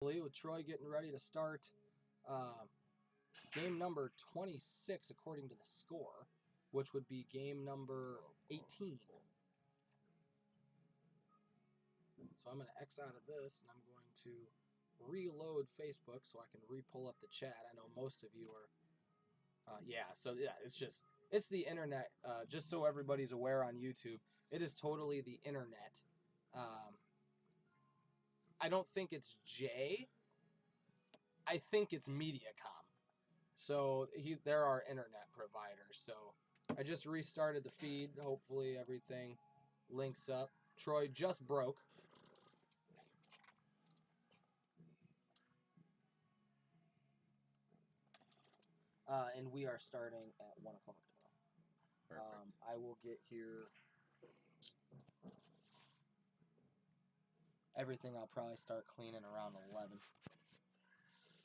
With Troy getting ready to start game number 26 according to the score, which would be game number 18. So I'm going to X out of this, and I'm going to reload Facebook so I can re-pull up the chat. I know most of you are, it's the internet. Just so everybody's aware on YouTube, it is totally the internet. I don't think it's Jay. I think it's Mediacom. So they're our internet provider. So I just restarted the feed. Hopefully everything links up. Troy just broke. And we are starting at 1 o'clock tomorrow. I will get here. Everything I'll probably start cleaning around 11.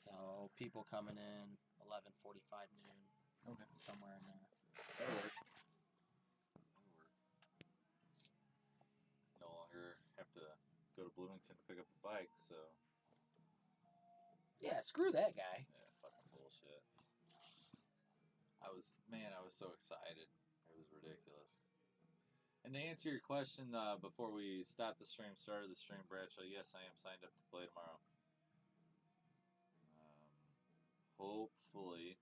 So people coming in 11:45 noon. Okay. Somewhere in there. That'll work. No longer have to go to Bloomington to pick up a bike, so. Yeah, screw that guy. Yeah, fucking bullshit. I was so excited. It was ridiculous. And to answer your question, before we started the stream, Bradshaw, yes, I am signed up to play tomorrow. Hopefully,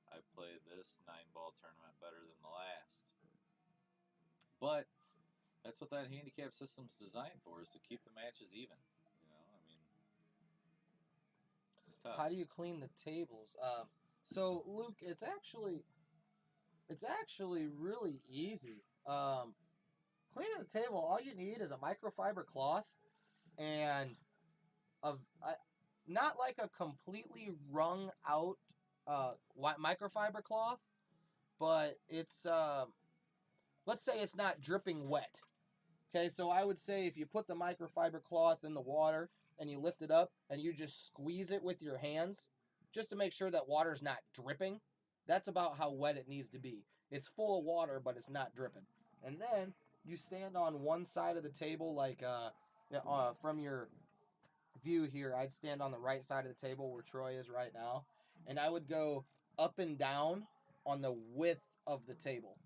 I play this 9-ball tournament better than the last. But that's what that handicap system's designed for, is to keep the matches even. You know, I mean, it's tough. How do you clean the tables? So Luke, it's actually really easy. Cleaning the table, all you need is a microfiber cloth and not like a completely wrung out microfiber cloth, but it's let's say it's not dripping wet. Okay, so I would say if you put the microfiber cloth in the water and you lift it up and you just squeeze it with your hands, just to make sure that water's not dripping, that's about how wet it needs to be. It's full of water, but it's not dripping. And then you stand on one side of the table, like from your view here, I'd stand on the right side of the table where Troy is right now, and I would go up and down on the width of the table.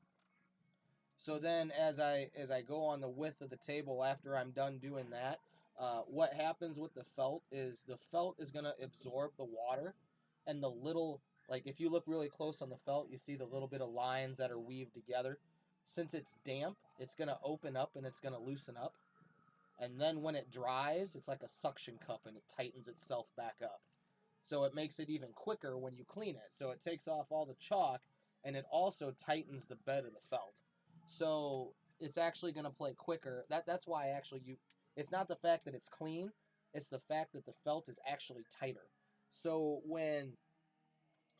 So then as I go on the width of the table after I'm done doing that, what happens with the felt is going to absorb the water, and the little, like if you look really close on the felt, you see the little bit of lines that are weaved together. Since it's damp, it's going to open up and it's going to loosen up. And then when it dries, it's like a suction cup and it tightens itself back up. So it makes it even quicker when you clean it. So it takes off all the chalk and it also tightens the bed of the felt. So it's actually going to play quicker. That's why it's not the fact that it's clean, it's the fact that the felt is actually tighter. So when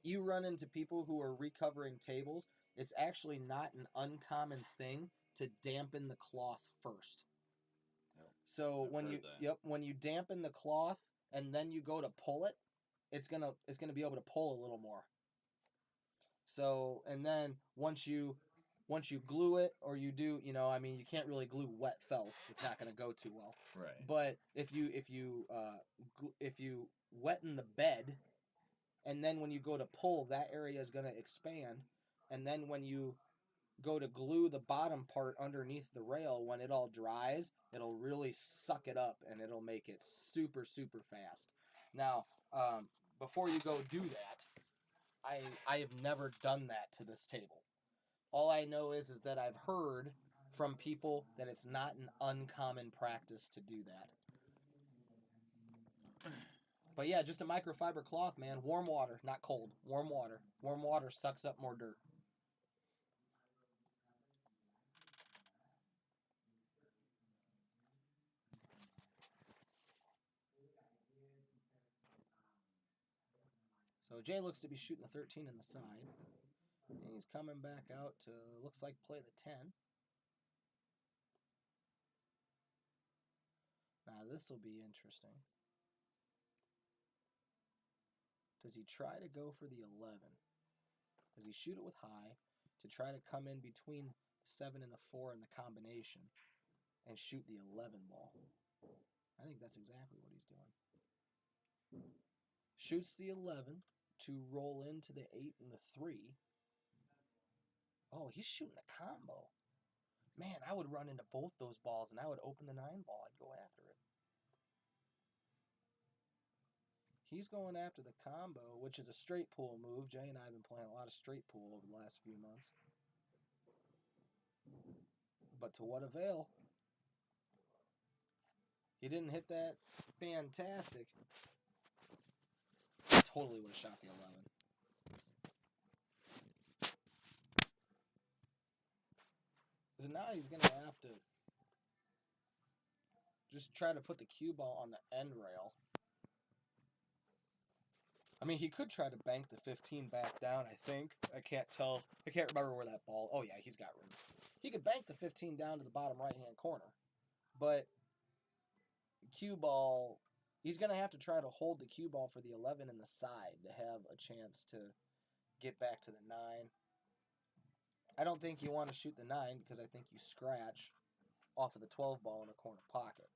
you run into people who are recovering tables, it's actually not an uncommon thing to dampen the cloth first. So when you dampen the cloth and then you go to pull it, it's gonna be able to pull a little more. So and then once you glue it, or you do, you can't really glue wet felt. It's not gonna go too well. Right. But if you wetten the bed, and then when you go to pull, that area is gonna expand, and then when you go to glue the bottom part underneath the rail, when it all dries, it'll really suck it up and it'll make it super, super fast. Now, before you go do that, I have never done that to this table. All I know is that I've heard from people that it's not an uncommon practice to do that. But yeah, just a microfiber cloth, man. Warm water, not cold. Warm water. Warm water sucks up more dirt. So Jay looks to be shooting the 13 in the side. And he's coming back out to, looks like, play the 10. Now this will be interesting. Does he try to go for the 11? Does he shoot it with high to try to come in between the 7 and the 4 in the combination and shoot the 11 ball? I think that's exactly what he's doing. shoots the 11 to roll into the 8 and the 3. Oh, he's shooting a combo. Man, I would run into both those balls, and I would open the 9 ball. I'd go after it. He's going after the combo, which is a straight pool move. Jay and I have been playing a lot of straight pool over the last few months. But to what avail? He didn't hit that fantastic. I totally would have shot the 11. So now he's going to have to just try to put the cue ball on the end rail. I mean, he could try to bank the 15 back down, I think. I can't tell. I can't remember where that ball... Oh, yeah, he's got room. He could bank the 15 down to the bottom right-hand corner. But cue ball... He's going to have to try to hold the cue ball for the 11 in the side to have a chance to get back to the 9. I don't think you want to shoot the 9 because I think you scratch off of the 12 ball in a corner pocket.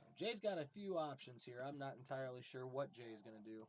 So Jay's got a few options here. I'm not entirely sure what Jay's going to do.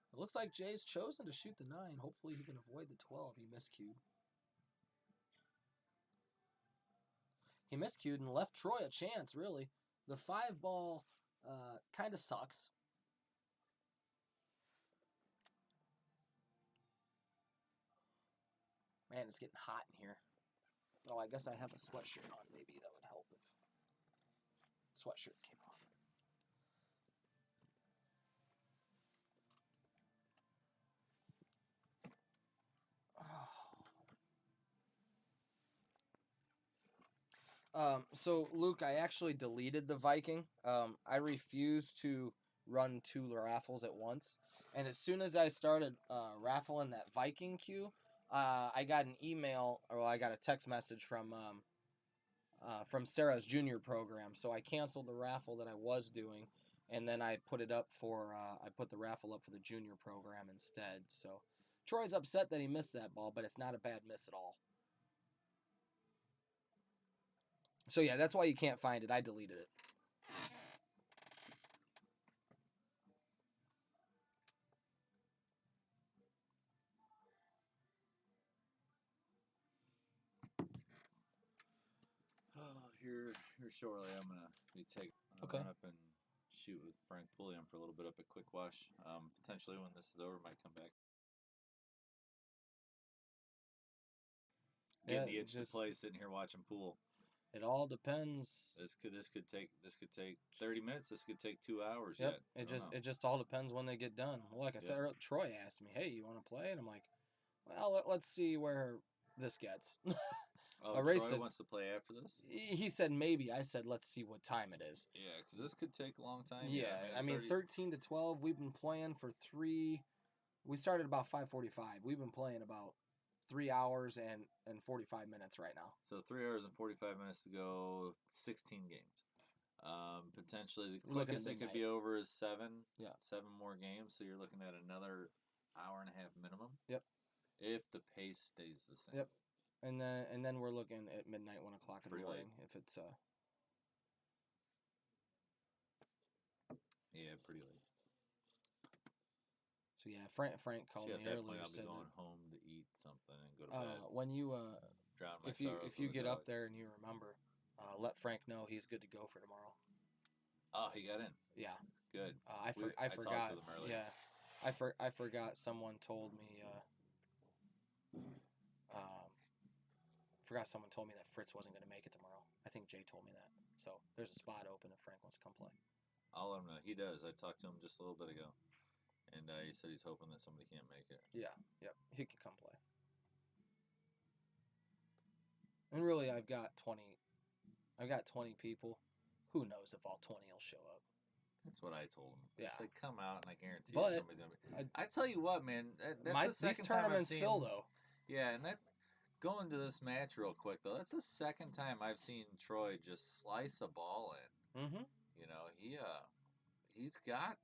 It looks like Jay's chosen to shoot the 9. Hopefully he can avoid the 12. He miscued. He miscued and left Troy a chance, really. The 5 ball kind of sucks. Man, it's getting hot in here. Oh, I guess I have a sweatshirt on. Maybe that would help if sweatshirt came off. So Luke, I actually deleted the Viking. I refuse to run 2 raffles at once. And as soon as I started raffling that Viking queue, I got an email, or I got a text message from Sarah's junior program. So I canceled the raffle that I was doing, and then I put it up for I put the raffle up for the junior program instead. So Troy's upset that he missed that ball, but it's not a bad miss at all. So yeah, that's why you can't find it. I deleted it. Here shortly, I'm gonna be taking Okay. run up and shoot with Frank Pulliam for a little bit up at Quick Wash. Potentially when this is over, might come back. Getting the itch to play, sitting here watching pool. It all depends. This could take 30 minutes. This could take 2 hours. Yep. Yet. It just all depends when they get done. Well, like I said, Troy asked me, "Hey, you want to play?" And I'm like, "Well, let's see where this gets." Oh, Troy wants to play after this? He said maybe. I said, let's see what time it is. Yeah, because this could take a long time. Yeah, I mean 13 to 12. We've been playing for 3. We started about 5:45. We've been playing about 3 hours and 45 minutes right now. So 3 hours and 45 minutes to go. 16 games. Potentially the quickest it could be over is 7. Yeah. 7 more games. So you're looking at another hour and a half minimum. Yep. If the pace stays the same. Yep. And then we're looking at midnight, 1 o'clock in the morning. Late. If it's Yeah, pretty late. So yeah, Frank called me earlier. I'll be going home to eat something and go to bed. When you drown my if you get up there and you remember, let Frank know he's good to go for tomorrow. Oh, he got in. Yeah. Good. I forgot. Talked with him earlier. Yeah. I forgot. Someone told me. Forgot someone told me that Fritz wasn't going to make it tomorrow. I think Jay told me that. So there's a spot open if Frank wants to come play. I'll let him know. He does. I talked to him just a little bit ago. And he said he's hoping that somebody can't make it. Yeah, yep. He can come play. And really, I've got 20 people. Who knows if all 20 will show up? That's what I told him. Yeah. I said, come out, and I guarantee But you somebody's gonna be. I tell you what, man. That's the second these time I've tournaments seen. fill though. Yeah, and that going to this match real quick though. That's the second time I've seen Troy just slice a ball in. Mm-hmm. You know, he's got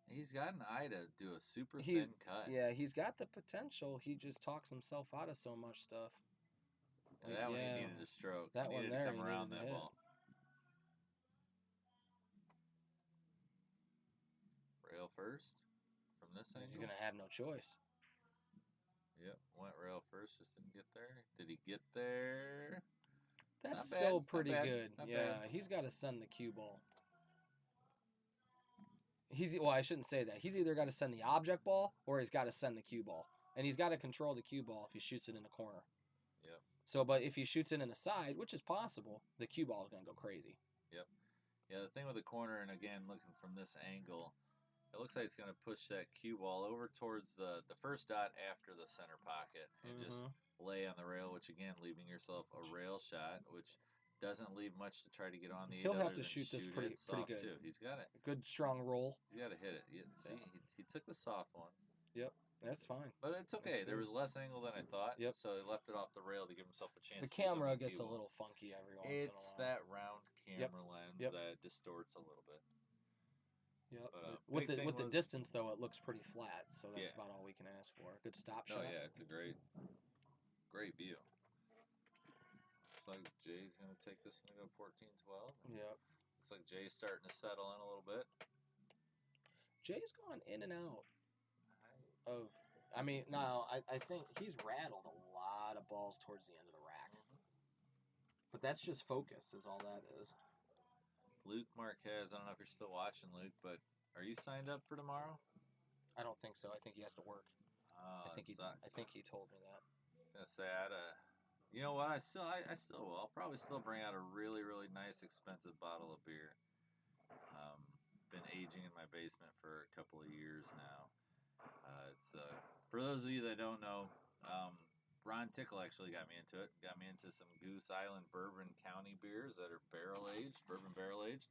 an eye to do a super thin cut. Yeah, he's got the potential. He just talks himself out of so much stuff. Like, that one he needed a stroke. That he one needed there, to come around that ball. Rail first from this angle. He's gonna have no choice. Yep, went rail first, just didn't get there. Did he get there? That's Not still bad, pretty not bad, good. not Yeah, bad. he's got to send the cue ball. Well, I shouldn't say that. He's either got to send the object ball or he's got to send the cue ball. And he's got to control the cue ball if he shoots it in the corner. Yep. So, but if he shoots it in the side, which is possible, the cue ball is going to go crazy. Yep. Yeah, the thing with the corner, and again, looking from this angle, it looks like it's going to push that cue ball over towards the first dot after the center pocket and just lay on the rail, which again, leaving yourself a rail shot, which doesn't leave much to try to get on the. He'll have to shoot this pretty good. Too. He's got it. Good strong roll. He's got to hit it. See, he took the soft one. Yep, that's fine. But it's okay. There was less angle than I thought. Yep. So he left it off the rail to give himself a chance. The camera gets a little funky every once in a while. It's that round camera lens that distorts a little bit. Yep. But, with the distance though, it looks pretty flat. So that's about all we can ask for. Good stop shot. Oh yeah, it's a great view. Looks like Jay's gonna take this one and go 14-12. Yep. Looks like Jay's starting to settle in a little bit. Jay's gone in and out of. I mean, no, I think he's rattled a lot of balls towards the end of the rack. But that's just focus, is all that is. Luke Marquez, I don't know if you're still watching, Luke, but are you signed up for tomorrow? I don't think so. I think he has to work. I think he told me that. I was gonna say you know what? I still will. I'll probably still bring out a really, really nice, expensive bottle of beer. Been aging in my basement for a couple of years now. It's for those of you that don't know, Ron Tickle actually got me into it. Got me into some Goose Island Bourbon County beers that are bourbon barrel aged.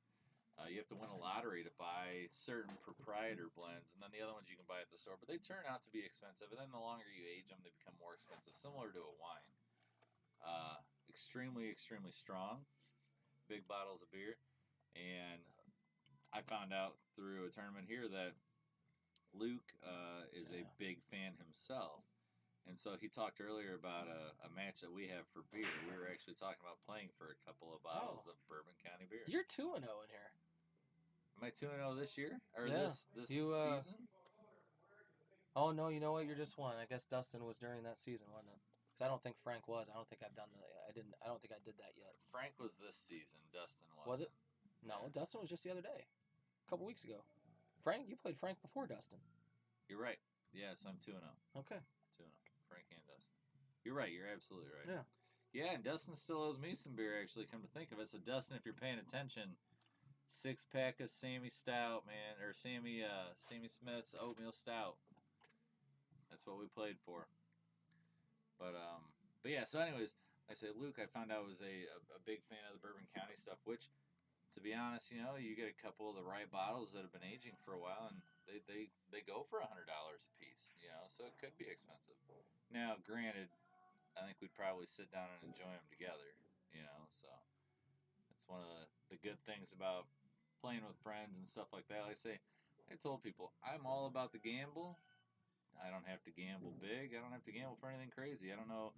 You have to win a lottery to buy certain proprietor blends, and then the other ones you can buy at the store. But they turn out to be expensive, and then the longer you age them, they become more expensive, similar to a wine. Extremely, extremely strong. Big bottles of beer. And I found out through a tournament here that Luke is a big fan himself. And so he talked earlier about a match that we have for beer. We were actually talking about playing for a couple of bottles of Bourbon County beer. You're 2-0 in here. Am I 2-0 this year? Or this season? Oh, no, you know what? You're just 1. I guess Dustin was during that season, wasn't it? Because I don't think Frank was. I don't think I've done that. I don't think I did that yet. Frank was this season. Dustin wasn't. Was it? No, Dustin was just the other day. A couple weeks ago. Frank, you played Frank before Dustin. You're right. Yes, I'm 2-0. Okay. 2-0. Frank and Dustin. You're right. You're absolutely right. Yeah. Yeah, and Dustin still owes me some beer, actually, come to think of it. So, Dustin, if you're paying attention, 6-pack of Sammy Stout, man, or Sammy Smith's Oatmeal Stout. That's what we played for. But yeah, so anyways, like I say, Luke, I found out was a big fan of the Bourbon County stuff, which, to be honest, you know, you get a couple of the right bottles that have been aging for a while, and they go for $100 a piece, you know, so it could be expensive. Now, granted, I think we'd probably sit down and enjoy them together, you know, so it's one of the good things about playing with friends and stuff like that. Like I say, I told people, I'm all about the gamble. I don't have to gamble big. I don't have to gamble for anything crazy. I don't know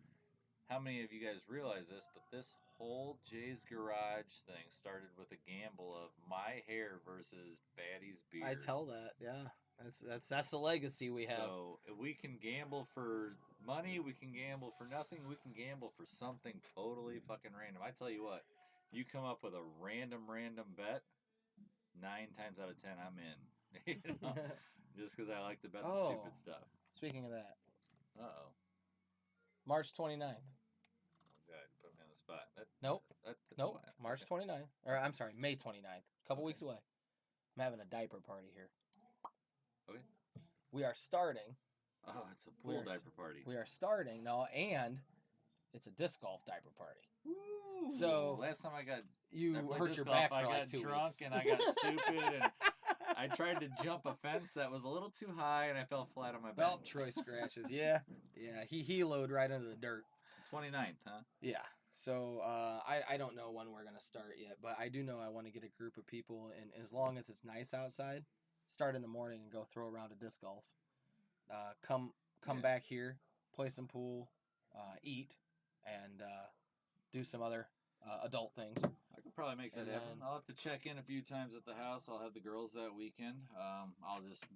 how many of you guys realize this, but this whole Jay's Garage thing started with a gamble of my hair versus Fatty's beard. I tell that, yeah. That's the legacy we have. So if we can gamble for money, we can gamble for nothing, we can gamble for something totally fucking random. I tell you what, you come up with a random bet, 9 times out of 10 I'm in. You know? Just because I like to bet the stupid stuff. Speaking of that. Uh-oh. March 29th. Oh, God, put me on the spot. Nope. Nope. March 29th. Or, I'm sorry, May 29th. A couple weeks away. I'm having a diaper party here. Okay. we are starting. Oh, it's a pool diaper party. We are starting no, and it's a disc golf diaper party. Woo. So last time I you played hurt disc your golf, back for I like got 2 drunk weeks. and I got stupid and I tried to jump a fence that was a little too high and I fell flat on my back. Oh, Troy scratches. Yeah. He heloed right into the dirt. 29th, huh? Yeah. So I don't know when we're gonna start yet, but I do know I want to get a group of people, and as long as it's nice outside, start in the morning and go throw around a disc golf. Come back here, play some pool, eat, and do some other adult things. I could probably make that happen. I'll have to check in a few times at the house. I'll have the girls that weekend. I'll just,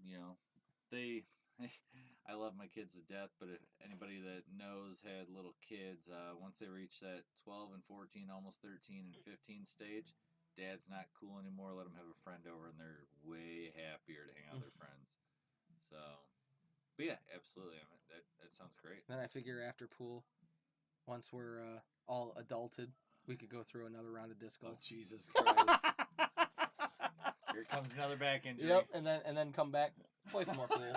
I love my kids to death, but if anybody that knows had little kids, once they reach that 12 and 14, almost 13 and 15 stage, dad's not cool anymore. Let them have a friend over, and they're way happier to hang out with their friends. So, but yeah, absolutely. I mean, that sounds great. Then I figure after pool, once we're all adulted, we could go through another round of disc golf. Oh, Jesus Christ. Here comes another back injury. Yep, and then come back, play some more pool.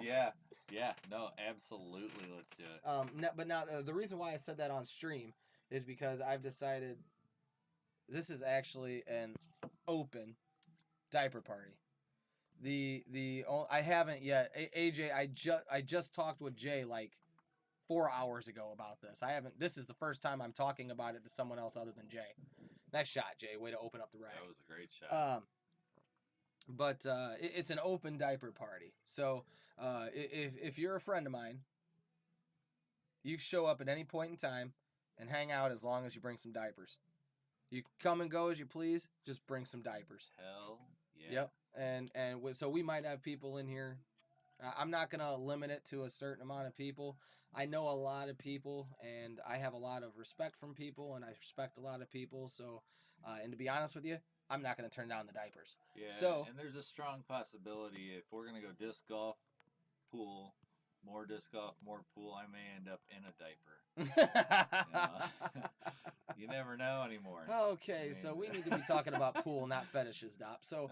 Yeah, no, absolutely, let's do it. But now the reason why I said that on stream is because I've decided this is actually an open diaper party. I haven't yet. AJ, I just talked with Jay like 4 hours ago about this. I haven't. This is the first time I'm talking about it to someone else other than Jay. Nice shot, Jay. Way to open up the rack. That was a great shot. But it's an open diaper party. So if you're a friend of mine, you show up at any point in time and hang out as long as you bring some diapers. You come and go as you please. Just bring some diapers. Hell yeah. Yep. And so we might have people in here. I'm not going to limit it to a certain amount of people. I know a lot of people, and I have a lot of respect from people, and I respect a lot of people. So, and to be honest with you, I'm not going to turn down the diapers. Yeah, so, and there's a strong possibility if we're going to go disc golf, pool, more disc golf, more pool, I may end up in a diaper. You never know anymore. Okay, so we need to be talking about pool, not fetishes, Dop. So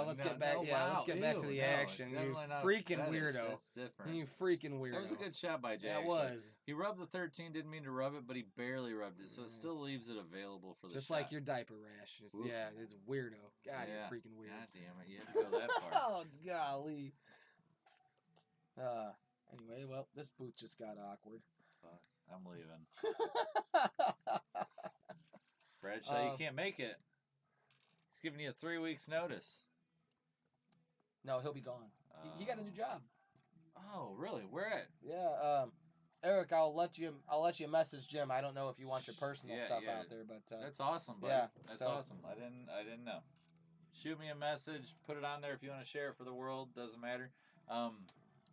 let's get back. Let's get back to the action. You freaking weirdo. That's different. You freaking weirdo. That was a good shot by Jay. That was. He rubbed the 13. Didn't mean to rub it, but he barely rubbed it, so it still leaves it available for the just shot. like your diaper rash. It's weirdo. God, you're freaking weird. God damn it, you have to go that far. Oh golly. Anyway, well, this booth just got awkward. Fuck, I'm leaving. Bradshaw, you can't make it. He's giving you a 3 weeks notice. No, he'll be gone. He got a new job. Oh, really? Where at? Yeah, Eric, I'll let you message Jim. I don't know if you want your personal stuff out there, but that's awesome, buddy. Yeah, that's awesome. I didn't know. Shoot me a message. Put it on there if you want to share it for the world. Doesn't matter.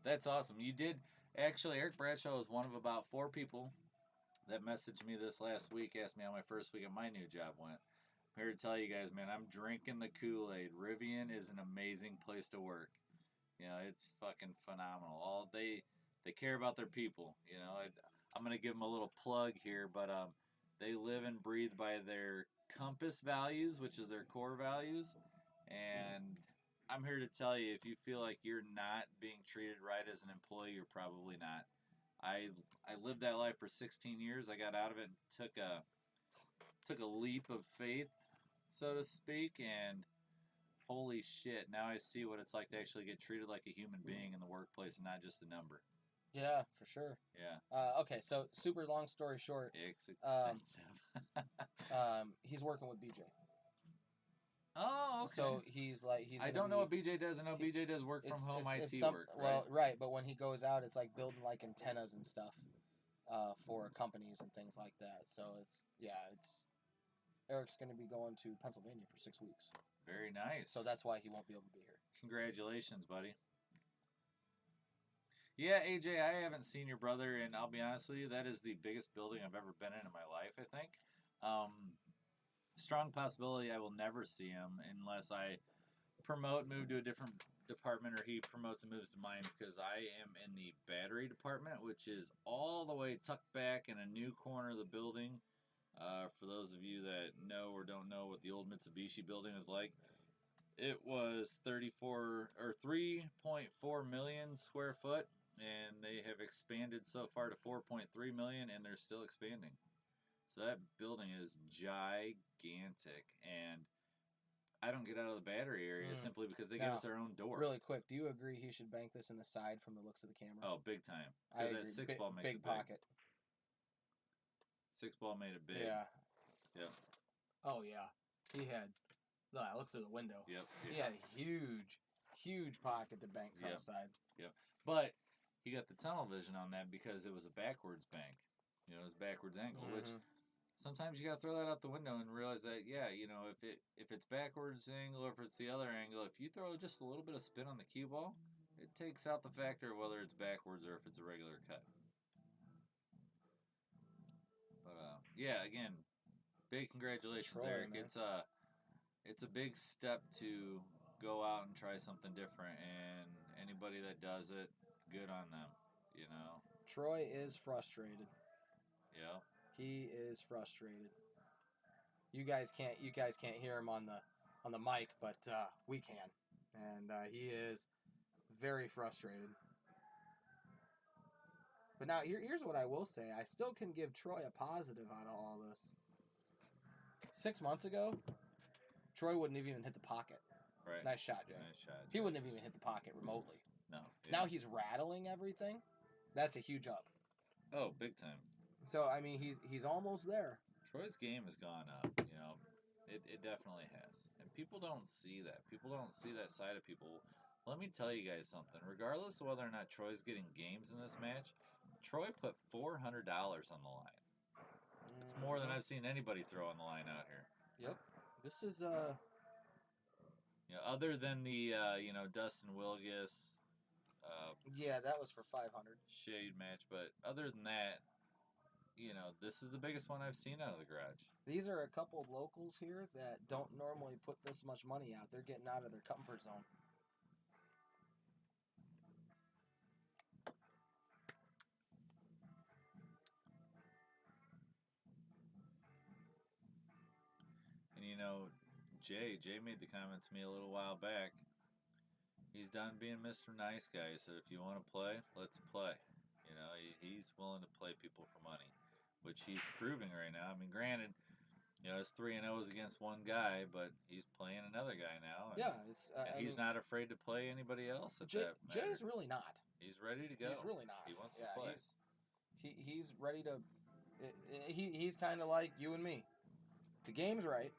That's awesome. You did actually. Eric Bradshaw was one of about 4 people that messaged me this last week, asked me how my first week at my new job went. I'm here to tell you guys, man, I'm drinking the Kool-Aid. Rivian is an amazing place to work. You know, it's fucking phenomenal. They care about their people. You know, I'm gonna give them a little plug here, but they live and breathe by their compass values, which is their core values, and I'm here to tell you, if you feel like you're not being treated right as an employee, you're probably not. I lived that life for 16 years. I got out of it and took a leap of faith, so to speak, and holy shit, now I see what it's like to actually get treated like a human being in the workplace and not just a number. Yeah, for sure. Yeah. Okay, so super long story short. It's extensive. He's working with BJ. Oh, okay. So he's. I don't know what BJ does. I know BJ does work from home IT work. Right? Well, right, but when he goes out, it's like building like antennas and stuff for companies and things like that. So it's Eric's going to be going to Pennsylvania for 6 weeks. Very nice. So that's why he won't be able to be here. Congratulations, buddy. Yeah, AJ, I haven't seen your brother, and I'll be honest with you, that is the biggest building I've ever been in my life, I think. Strong possibility I will never see him unless I move to a different department, or he promotes and moves to mine, because I am in the battery department, which is all the way tucked back in a new corner of the building. For those of you that know or don't know what the old Mitsubishi building is like, It was 34 or 3.4 million square foot, and they have expanded so far to 4.3 million, and they're still expanding. So that building is gigantic, and I don't get out of the battery area simply because they give Now, us our own door. Really quick, do you agree he should bank this in the side from the looks of the camera? Oh, big time. I Because agree. that six ball makes big it big. pocket. Six ball made it big. Yeah. Yep. Oh yeah. He had. Look, I looked through the window. Yep. He had a huge pocket to bank front side. Yep. But he got the tunnel vision on that because it was a backwards bank. You know, it was backwards angle, which sometimes you got to throw that out the window and realize that, yeah, you know, if it's backwards angle or if it's the other angle, if you throw just a little bit of spin on the cue ball, it takes out the factor of whether it's backwards or if it's a regular cut. But yeah, again, big congratulations, Troy, Eric. man. It's a big step to go out and try something different, and anybody that does it, good on them. You know. Troy is frustrated. Yeah. He is frustrated. You guys can't hear him on the mic, but we can, and he is very frustrated. But now here's what I will say: I still can give Troy a positive out of all this. 6 months ago, Troy wouldn't have even hit the pocket. Right. Nice shot, Jay. Nice shot. He wouldn't have even hit the pocket remotely. No. Yeah. Now he's rattling everything. That's a huge up. Oh, big time. So I mean, he's almost there. Troy's game has gone up. You know, it definitely has, and people don't see that. People don't see that side of people. Let me tell you guys something. Regardless of whether or not Troy's getting games in this match, Troy put $400 on the line. It's more than I've seen anybody throw on the line out here. Yep. This is You know, other than the Dustin Wilgus. Yeah, that was for 500. Shade match, but other than that, you know, this is the biggest one I've seen out of the garage. These are a couple of locals here that don't normally put this much money out. They're getting out of their comfort zone. And you know, Jay made the comment to me a little while back. He's done being Mr. Nice Guy. He said, if you want to play, let's play. You know, he's willing to play people for money, which he's proving right now. I mean, granted, you know, his 3-0 is against one guy, but he's playing another guy now. And, Yeah, he's not afraid to play anybody else at that matter. Jay's really not. He's ready to go. He's really not. He wants to play. He's ready to. He's kind of like you and me. The game's right.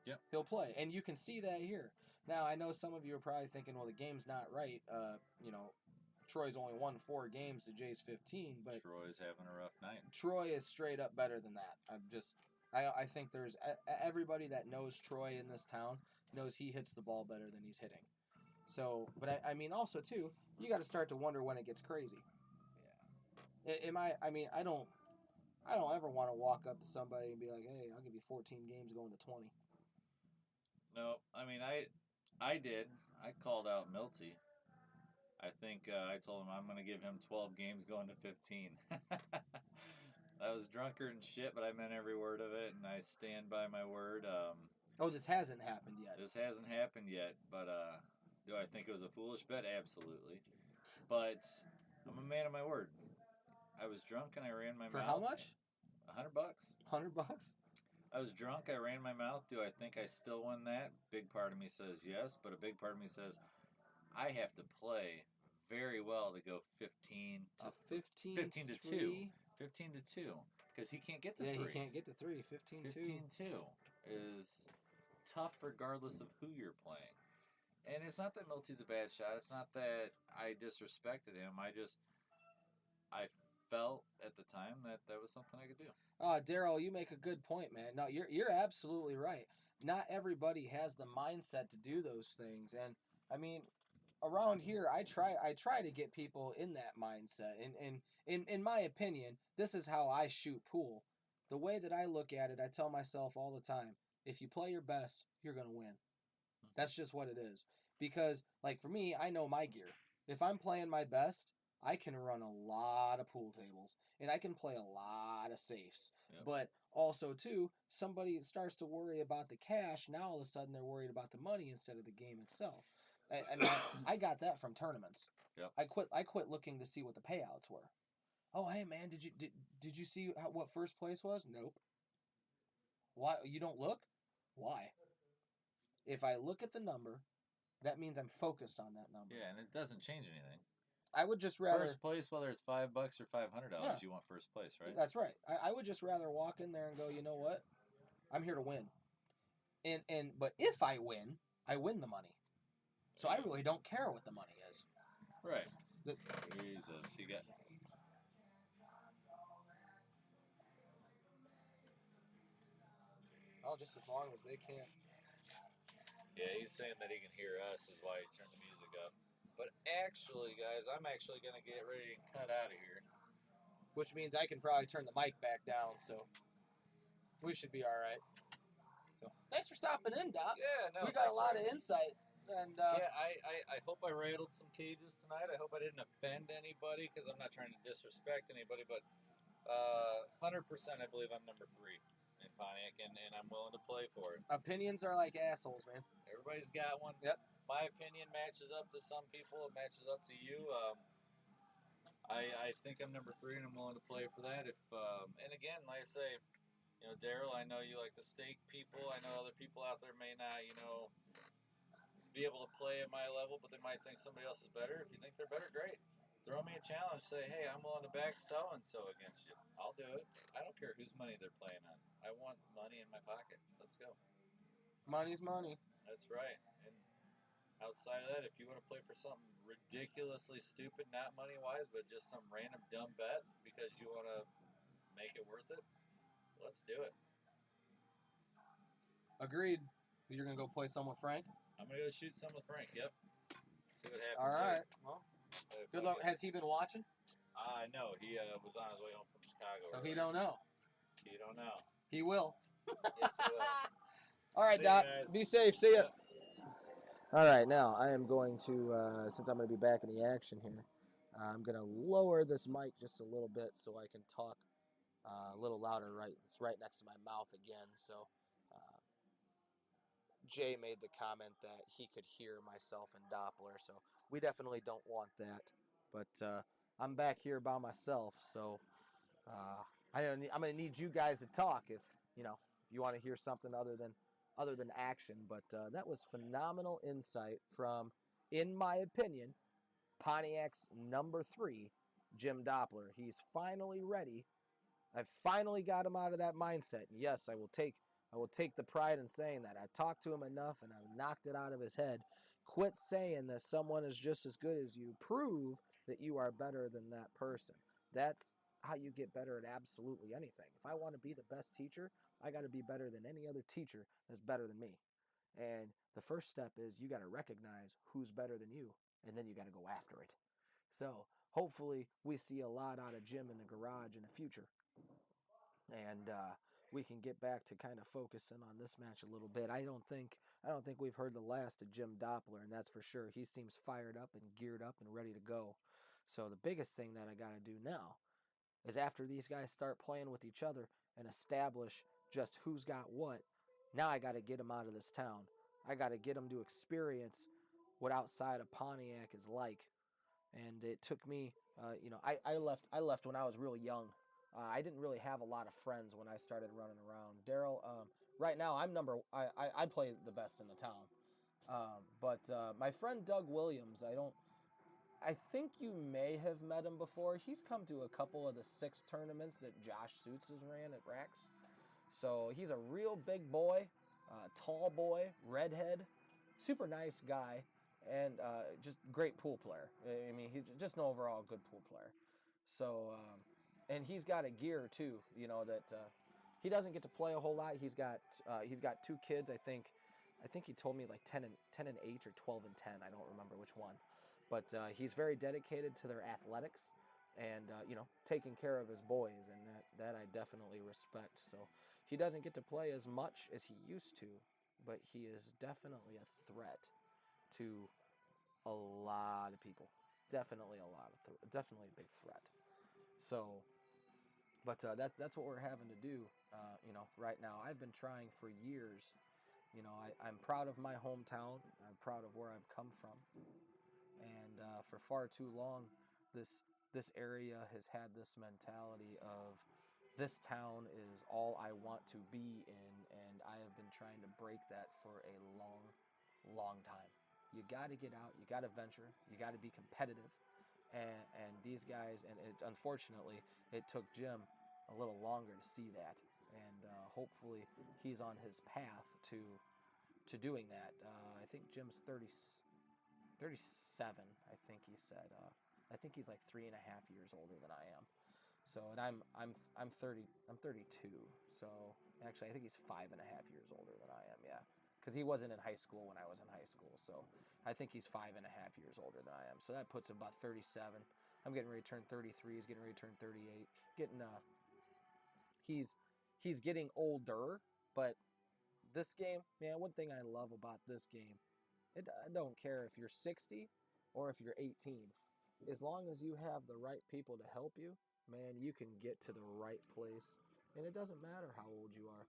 Yep. He'll play, and you can see that here. Now, I know some of you are probably thinking, well, the game's not right. You know, Troy's only won 4 games to Jay's 15, but Troy's having a rough night. Troy is straight up better than that. I think there's everybody that knows Troy in this town knows he hits the ball better than he's hitting. So, but I mean, also too, you got to start to wonder when it gets crazy. Yeah. I don't ever want to walk up to somebody and be like, hey, I'll give you 14 games going to 20. No, I mean, I did. I called out Milty. I think I told him I'm going to give him 12 games going to 15. I was drunker and shit, but I meant every word of it, and I stand by my word. This hasn't happened yet. This hasn't happened yet, but do I think it was a foolish bet? Absolutely. But I'm a man of my word. I was drunk and I ran my mouth. For how much? $100. $100? I was drunk. I ran my mouth. Do I think I still won that? Big part of me says yes, but a big part of me says I have to play very well to go 15 to 2. 15 to 2 because he can't get to 3. Yeah, he can't get to 3. 15-2 is tough regardless of who you're playing. And it's not that Milty's a bad shot. It's not that I disrespected him. I felt at the time that was something I could do. Daryl, you make a good point, man. No, you're absolutely right. Not everybody has the mindset to do those things, and I mean, around here, I try to get people in that mindset. And in my opinion, this is how I shoot pool. The way that I look at it, I tell myself all the time: if you play your best, you're gonna win. That's just what it is. Because, like for me, I know my gear. If I'm playing my best, I can run a lot of pool tables and I can play a lot of safes. Yep. But also, too, somebody starts to worry about the cash. Now all of a sudden they're worried about the money instead of the game itself. And I got that from tournaments. Yep. I quit looking to see what the payouts were. Oh, hey man, did you see what first place was? Nope. Why you don't look? Why? If I look at the number, that means I'm focused on that number. Yeah, and it doesn't change anything. I would just rather First place, whether it's $5 or $500, Yeah. you want first place, right? That's right. I would just rather walk in there and go, you know what? I'm here to win. But if I win the money. So I really don't care what the money is. Right. Jesus, he got. Oh, just as long as they can't. Yeah, he's saying that he can hear us is why he turned the music up. But actually, guys, I'm actually gonna get ready and cut out of here. Which means I can probably turn the mic back down, so we should be all right. So thanks for stopping in, Doc. Yeah, no. We got a lot of insight. And yeah, I hope I rattled some cages tonight. I hope I didn't offend anybody because I'm not trying to disrespect anybody, but 100% I believe I'm number 3 in Pontiac, and I'm willing to play for it. Opinions are like assholes, man. Everybody's got one. Yep. My opinion matches up to some people. It matches up to you. I think I'm number 3, and I'm willing to play for that. If and again, like I say, you know, Daryl, I know you like the stake people. I know other people out there may not, you know, be able to play at my level, but they might think somebody else is better. If you think they're better, great. Throw me a challenge. Say, hey, I'm willing to back so and so against you. I'll do it. I don't care whose money they're playing on. I want money in my pocket. Let's go. Money's money. That's right. And outside of that, if you want to play for something ridiculously stupid, not money wise, but just some random dumb bet because you want to make it worth it, let's do it. Agreed. You're gonna go play some with Frank? I'm gonna go shoot some with Frank. Yep. See what happens. All right. Well, good luck. Has he been watching? No. He was on his way home from Chicago. So he don't know. He don't know. He will. Yes, he will. All right, See Doc. you guys. Be safe. See ya. All right, now I am going to, since I'm going to be back in the action here, I'm going to lower this mic just a little bit so I can talk a little louder. Right, it's right next to my mouth again. So Jay made the comment that he could hear myself in Doppler, so we definitely don't want that. But I'm back here by myself, so I'm going to need you guys to talk if you want to hear something other than action. But that was phenomenal insight from, in my opinion, Pontiac's number 3, Jim Doppler. He's finally ready. I've finally got him out of that mindset. And yes, I will take the pride in saying that. I talked to him enough and I've knocked it out of his head. Quit saying that someone is just as good as you. Prove that you are better than that person. That's how you get better at absolutely anything. If I want to be the best teacher, I got to be better than any other teacher that's better than me. And the first step is you got to recognize who's better than you, and then you got to go after it. So hopefully we see a lot out of Jim in the garage in the future. And we can get back to kind of focusing on this match a little bit. I don't think we've heard the last of Jim Doppler, and that's for sure. He seems fired up and geared up and ready to go. So the biggest thing that I got to do now is, after these guys start playing with each other and establish just who's got what, now I got to get them out of this town. I got to get them to experience what outside of Pontiac is like. And it took me, I left when I was real young. I didn't really have a lot of friends when I started running around. Daryl, right now I play the best in the town. But my friend Doug Williams, I think you may have met him before. He's come to a couple of the 6 tournaments that Josh Suits has ran at Rex. So he's a real big boy, tall boy, redhead, super nice guy, and just great pool player. I mean, he's just an overall good pool player. So, and he's got a gear too, that he doesn't get to play a whole lot. He's got 2 kids, I think he told me like 10 and 8 or 12 and 10. I don't remember which one. But he's very dedicated to their athletics and, taking care of his boys, and that I definitely respect. So he doesn't get to play as much as he used to, but he is definitely a threat to a lot of people. definitely definitely a big threat. So, but that's what we're having to do. Right now, I've been trying for years. I'm proud of my hometown. I'm proud of where I've come from, and for far too long, this area has had this mentality of this town is all I want to be in, and I have been trying to break that for a long, long time. You got to get out. You got to venture. You got to be competitive. And these guys, and unfortunately, it took Jim a little longer to see that, and hopefully, he's on his path to doing that. I think Jim's 37. I think he said. I think he's like 3.5 years older than I am. So, and I'm 30. I'm 32. So actually, I think he's 5.5 years older than I am. Yeah, because he wasn't in high school when I was in high school. So I think he's 5.5 years older than I am. So that puts him about 37. I'm getting ready to turn 33. He's getting ready to turn 38. Getting he's he's getting older, but this game, man, one thing I love about this game, I don't care if you're 60 or if you're 18. As long as you have the right people to help you, man, you can get to the right place. And it doesn't matter how old you are.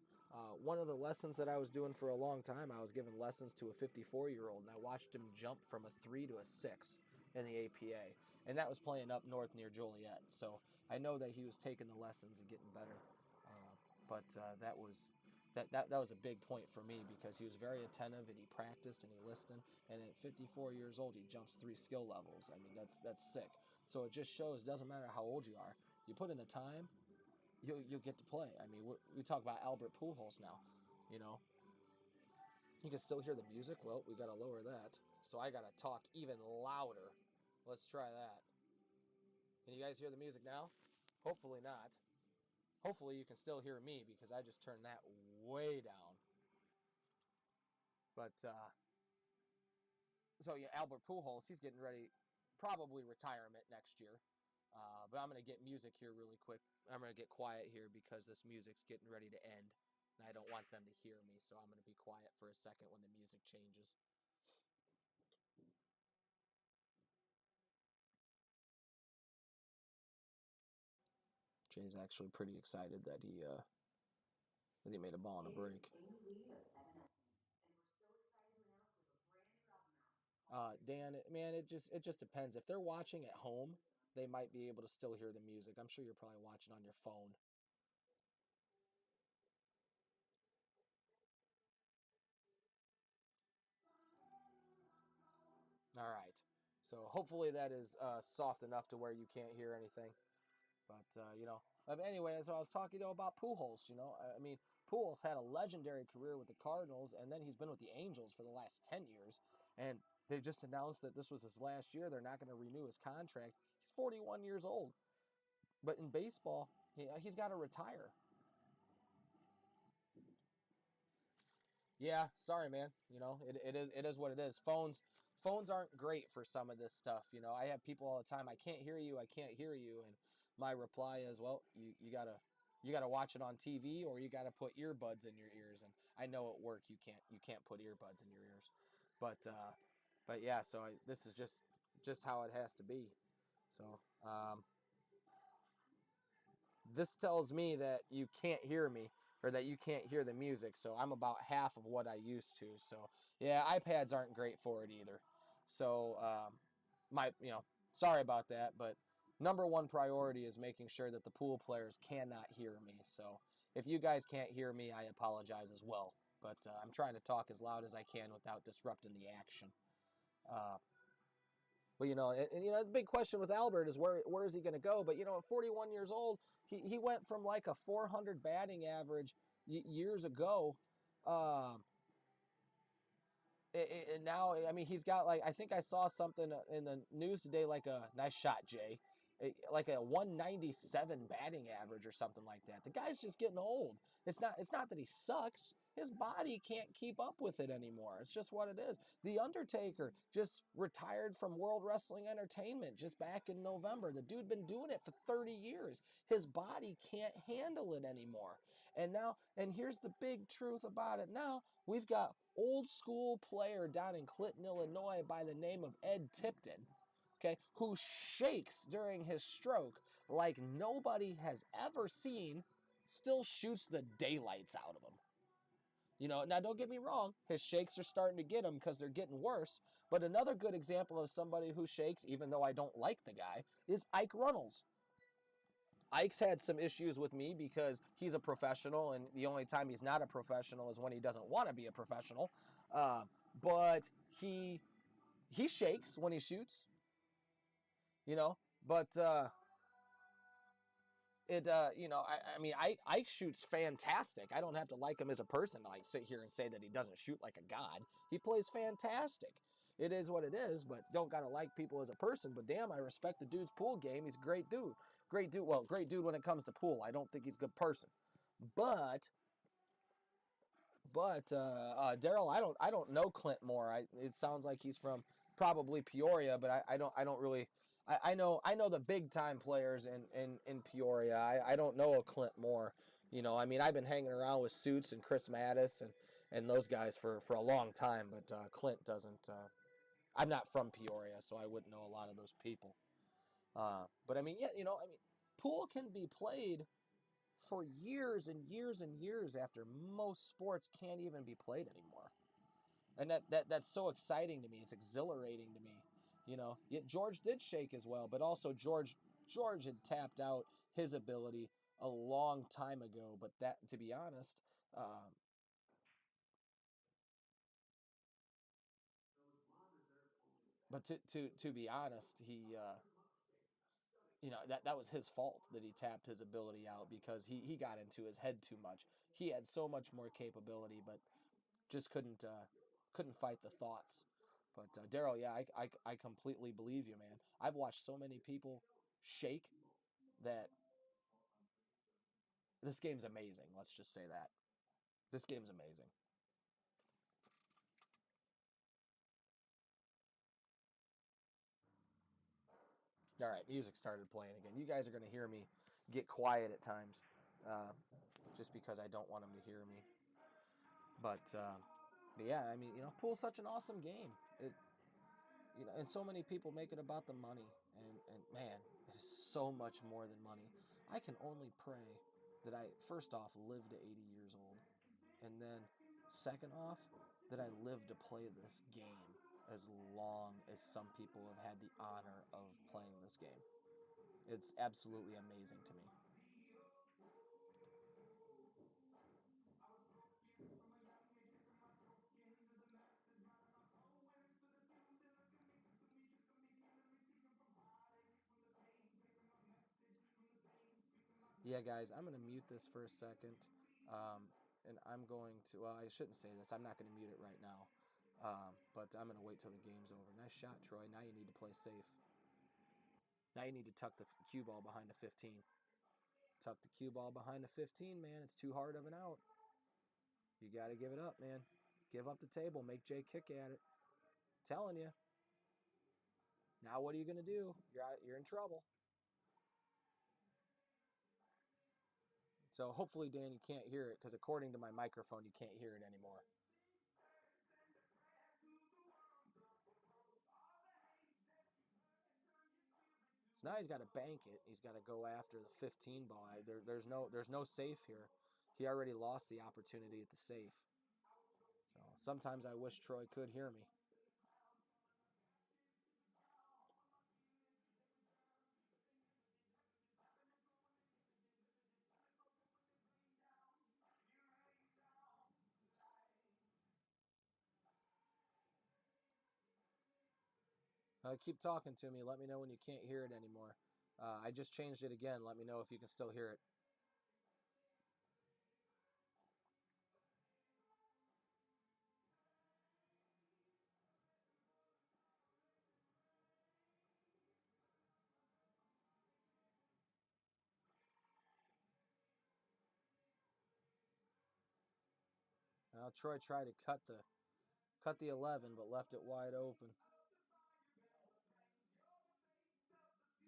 One of the lessons that I was doing for a long time, I was giving lessons to a 54-year-old, and I watched him jump from a 3 to a 6 in the APA. And that was playing up north near Joliet. So I know that he was taking the lessons and getting better. But that was a big point for me because he was very attentive and he practiced and he listened. And at 54 years old, he jumps 3 skill levels. I mean, that's sick. So it just shows, it doesn't matter how old you are, you put in the time, you'll get to play. I mean, we talk about Albert Pujols now. You know, you can still hear the music. Well, we got to lower that. So I got to talk even louder. Let's try that. Can you guys hear the music now? Hopefully not. Hopefully you can still hear me because I just turned that way down. But so yeah, Albert Pujols, he's getting ready, probably retirement next year. But I'm gonna get music here really quick. I'm gonna get quiet here because this music's getting ready to end, and I don't want them to hear me. So I'm gonna be quiet for a second when the music changes. Jay's actually pretty excited that he made a ball on a break. Dan, man, it just depends. If they're watching at home, they might be able to still hear the music. I'm sure you're probably watching on your phone. All right. So hopefully that is soft enough to where you can't hear anything. But anyway, as I was talking about Pujols, I mean, Pujols had a legendary career with the Cardinals, and then he's been with the Angels for the last 10 years, and they just announced that this was his last year. They're not going to renew his contract. He's 41 years old, but in baseball, he's got to retire. Yeah, sorry, man. It is what it is. Phones aren't great for some of this stuff. I have people all the time. I can't hear you. I can't hear you. And my reply is, well, you gotta watch it on TV or you gotta put earbuds in your ears. And I know at work you can't put earbuds in your ears, but yeah. So this is just how it has to be. So this tells me that you can't hear me or that you can't hear the music. So I'm about half of what I used to. So yeah, iPads aren't great for it either. So sorry about that, but number one priority is making sure that the pool players cannot hear me. So if you guys can't hear me, I apologize as well. But I'm trying to talk as loud as I can without disrupting the action. Uh, but the big question with Albert is where is he going to go? But at 41 years old, he went from like a 400 batting average years ago, um, and now I mean he's got, like, I think I saw something in the news today, like a nice shot, Jay, like a 197 batting average or something like that. The guy's just getting old. It's not that he sucks. His body can't keep up with it anymore. It's just what it is. The Undertaker just retired from World Wrestling Entertainment just back in November. The dude been doing it for 30 years. His body can't handle it anymore. And here's the big truth about it now. We've got old school player down in Clinton, Illinois by the name of Ed Tipton. okay, who shakes during his stroke like nobody has ever seen, still shoots the daylights out of him. Now don't get me wrong, his shakes are starting to get him because they're getting worse. But another good example of somebody who shakes, even though I don't like the guy, is Ike Runnels. Ike's had some issues with me because he's a professional, and the only time he's not a professional is when he doesn't want to be a professional. Uh, but he shakes when he shoots, you know. But I mean, Ike shoots fantastic. I don't have to like him as a person. I sit here and say that he doesn't shoot like a god. He plays fantastic. It is what it is, but don't gotta like people as a person. But damn, I respect the dude's pool game. He's a great dude. Great dude. Well, great dude when it comes to pool. I don't think he's a good person. But Daryl, I don't know Clint Moore. It sounds like he's from probably Peoria, but I don't really. I know the big time players in Peoria. I don't know a Clint Moore. I mean, I've been hanging around with Suits and Chris Mattis and those guys for a long time, but Clint doesn't. I'm not from Peoria, so I wouldn't know a lot of those people. But I mean, yeah, I mean, pool can be played for years and years and years after most sports can't even be played anymore. And that's so exciting to me. It's exhilarating to me. Yet George did shake as well, but also George had tapped out his ability a long time ago. But that, to be honest, um, but to be honest, he that was his fault that he tapped his ability out because he got into his head too much. He had so much more capability, but just couldn't fight the thoughts. But Daryl, yeah, I completely believe you, man. I've watched so many people shake that this game's amazing. Let's just say that this game's amazing. All right, music started playing again. You guys are gonna hear me get quiet at times, uh, just because I don't want them to hear me. But yeah, I mean, pool's such an awesome game. And so many people make it about the money, and man, it is so much more than money. I can only pray that I first off live to 80 years old, and then second off that I live to play this game as long as some people have had the honor of playing this game. It's absolutely amazing to me. Yeah, guys, I'm going to mute this for a second. And I'm going to, well, I shouldn't say this. I'm not going to mute it right now. But I'm going to wait till the game's over. Nice shot, Troy. Now you need to play safe. Now you need to tuck the cue ball behind the 15. Tuck the cue ball behind the 15, man. It's too hard of an out. You got to give it up, man. Give up the table. Make Jay kick at it. Telling you. Now what are you going to do? You're in trouble. So hopefully, Dan, you can't hear it because according to my microphone, you can't hear it anymore. So now he's got to bank it. He's got to go after the 15 ball. There's no safe here. He already lost the opportunity at the safe. So sometimes I wish Troy could hear me. Keep talking to me. Let me know when you can't hear it anymore. I just changed it again. Let me know if you can still hear it. Troy tried to cut the 11, but left it wide open.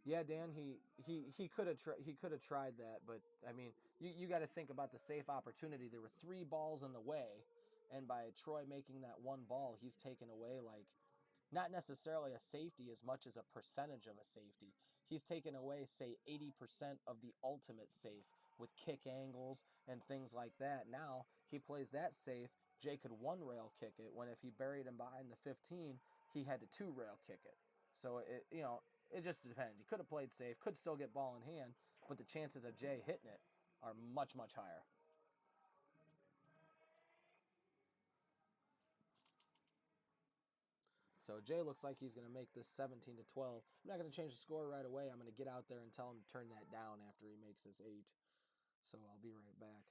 Yeah, Dan, he could have tried that, but I mean, you got to think about the safe opportunity. There were three balls in the way, and by Troy making that one ball, he's taken away like not necessarily a safety as much as a percentage of a safety. He's taken away, say, 80% of the ultimate safe with kick angles and things like that. Now he plays that safe. Jay could one rail kick it, when if he buried him behind the 15, he had to two rail kick it. So it just depends. He could have played safe, could still get ball in hand, but the chances of Jay hitting it are much, much higher. So Jay looks like he's going to make this 17 to 12. I'm not going to change the score right away. I'm going to get out there and tell him to turn that down after he makes his 8. So I'll be right back.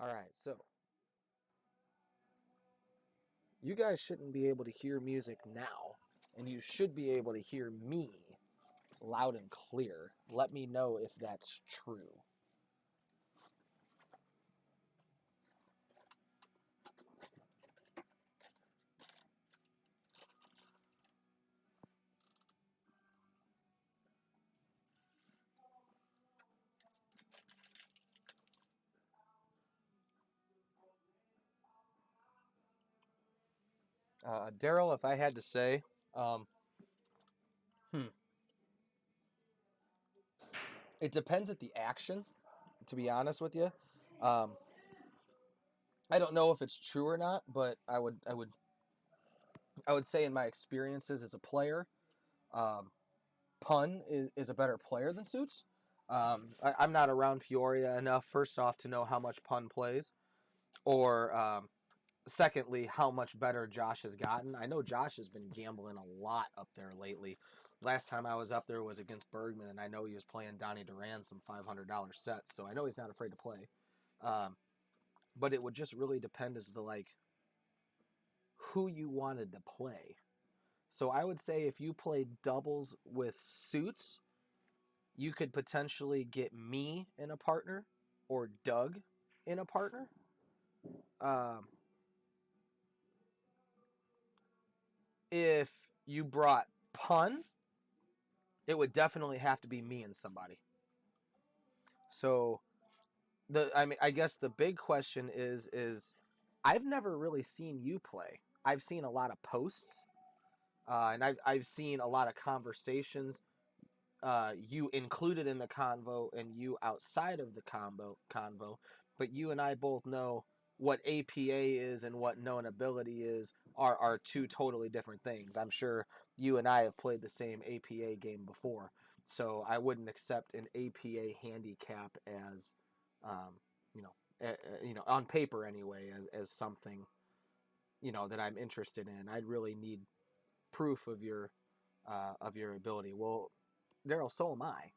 All right, so you guys shouldn't be able to hear music now, and you should be able to hear me loud and clear. Let me know if that's true. Daryl, if I had to say, hmm, it depends at the action. To be honest with you, um, I don't know if it's true or not, but I would say in my experiences as a player, um, Pun is a better player than Suits. I'm not around Peoria enough, first off, to know how much Pun plays, or secondly, how much better Josh has gotten. I know Josh has been gambling a lot up there lately. Last time I was up there was against Bergman, and I know he was playing Donnie Duran some $500 sets, so I know he's not afraid to play. Um, but it would just really depend as to like who you wanted to play. So I would say if you played doubles with Suits, you could potentially get me in a partner or Doug in a partner. Um, if you brought Pun, it would definitely have to be me and somebody. So I guess the big question is I've never really seen you play. I've seen a lot of posts, and I've seen a lot of conversations, you included in the convo and you outside of the convo, but you and I both know what APA is and what known ability is are two totally different things. I'm sure you and I have played the same APA game before, so I wouldn't accept an APA handicap as, um, on paper anyway, as something that I'm interested in. I'd really need proof of your ability. Well, Daryl, so am I.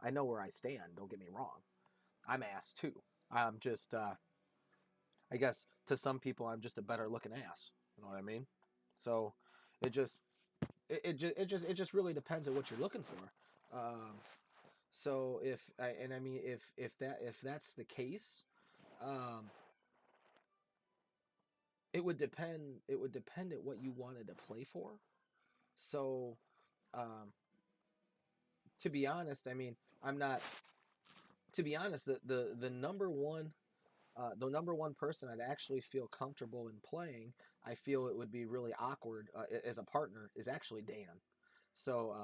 I know where I stand. Don't get me wrong. I'm ass too. I'm just, I guess, to some people, I'm just a better looking ass. You know what I mean? So, it just, it just really depends on what you're looking for. Um, so I mean, if that's the case, um, it would depend. It would depend at what you wanted to play for. So, um, to be honest, I mean, I'm not. To be honest, the number one the number one person I'd actually feel comfortable in playing, I feel it would be really awkward as a partner, is actually Dan. So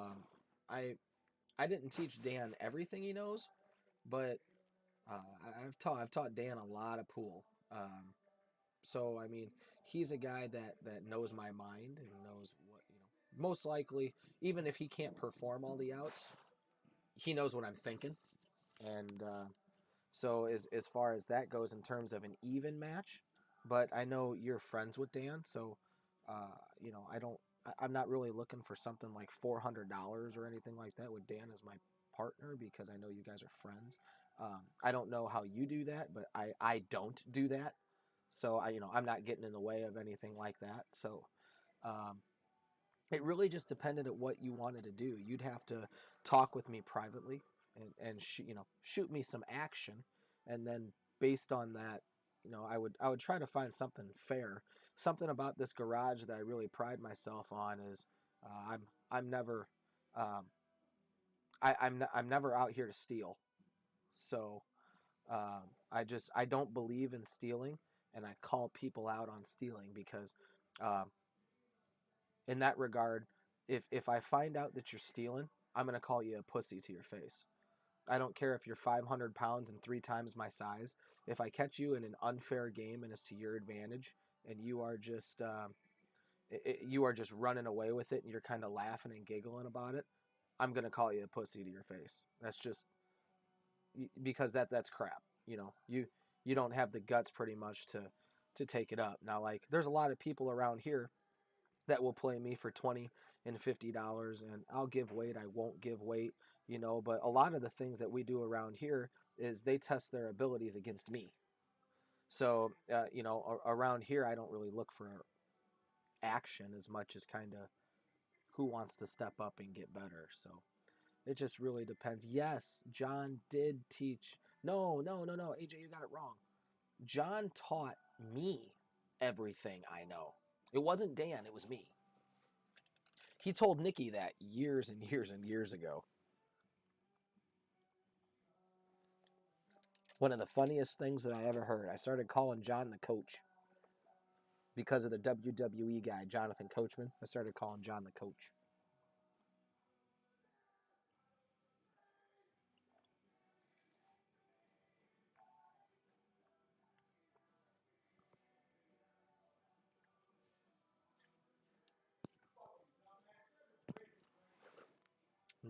I I didn't teach Dan everything he knows, but I've taught Dan a lot of pool. So I mean, he's a guy that knows my mind and knows what Most likely, even if he can't perform all the outs, he knows what I'm thinking. And so as far as that goes in terms of an even match, but I know you're friends with Dan, so I don't. I'm not really looking for something like $400 or anything like that with Dan as my partner because I know you guys are friends. I don't know how you do that, but I don't do that. So I'm not getting in the way of anything like that. So um, it really just depended on what you wanted to do. You'd have to talk with me privately and shoot me some action, and then based on that, I would try to find something fair. Something about this garage that I really pride myself on is I'm never um, I'm never out here to steal. So I don't believe in stealing, and I call people out on stealing because um, in that regard, if I find out that you're stealing, I'm gonna call you a pussy to your face. I don't care if you're 500 pounds and 3 times my size. If I catch you in an unfair game and it's to your advantage, and you are just running away with it, and you're kind of laughing and giggling about it, I'm gonna call you a pussy to your face. That's just because that's crap. You don't have the guts pretty much to take it up. Now, like there's a lot of people around here that will play me for $20 and $50, and I'll give weight, I won't give weight, but a lot of the things that we do around here is they test their abilities against me. So around here I don't really look for action as much as kind of who wants to step up and get better. So it just really depends. Yes, John did teach. No, no, no, no, AJ, you got it wrong. John taught me everything I know. It wasn't Dan, it was me. He told Nikki that years and years and years ago. One of the funniest things that I ever heard. I started calling John the coach because of the WWE guy, Jonathan Coachman. I started calling John the coach.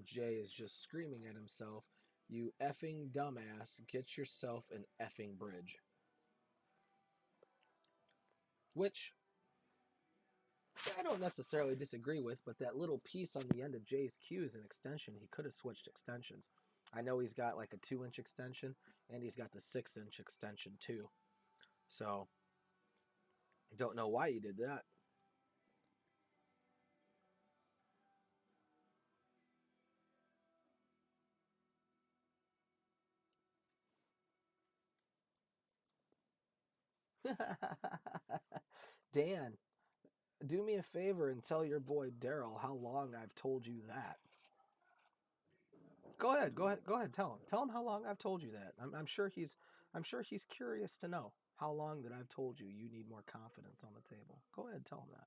Jay is just screaming at himself, "You effing dumbass, get yourself an effing bridge." Which I don't necessarily disagree with, but that little piece on the end of Jay's cue is an extension. He could have switched extensions. I know he's got like a 2-inch extension, and he's got the 6-inch extension too. So I don't know why he did that. Dan, do me a favor and tell your boy Daryl how long I've told you that. Go ahead, go ahead, go ahead. Tell him. Tell him how long I've told you that. I'm sure he's curious to know how long that I've told you you need more confidence on the table. Go ahead, tell him that.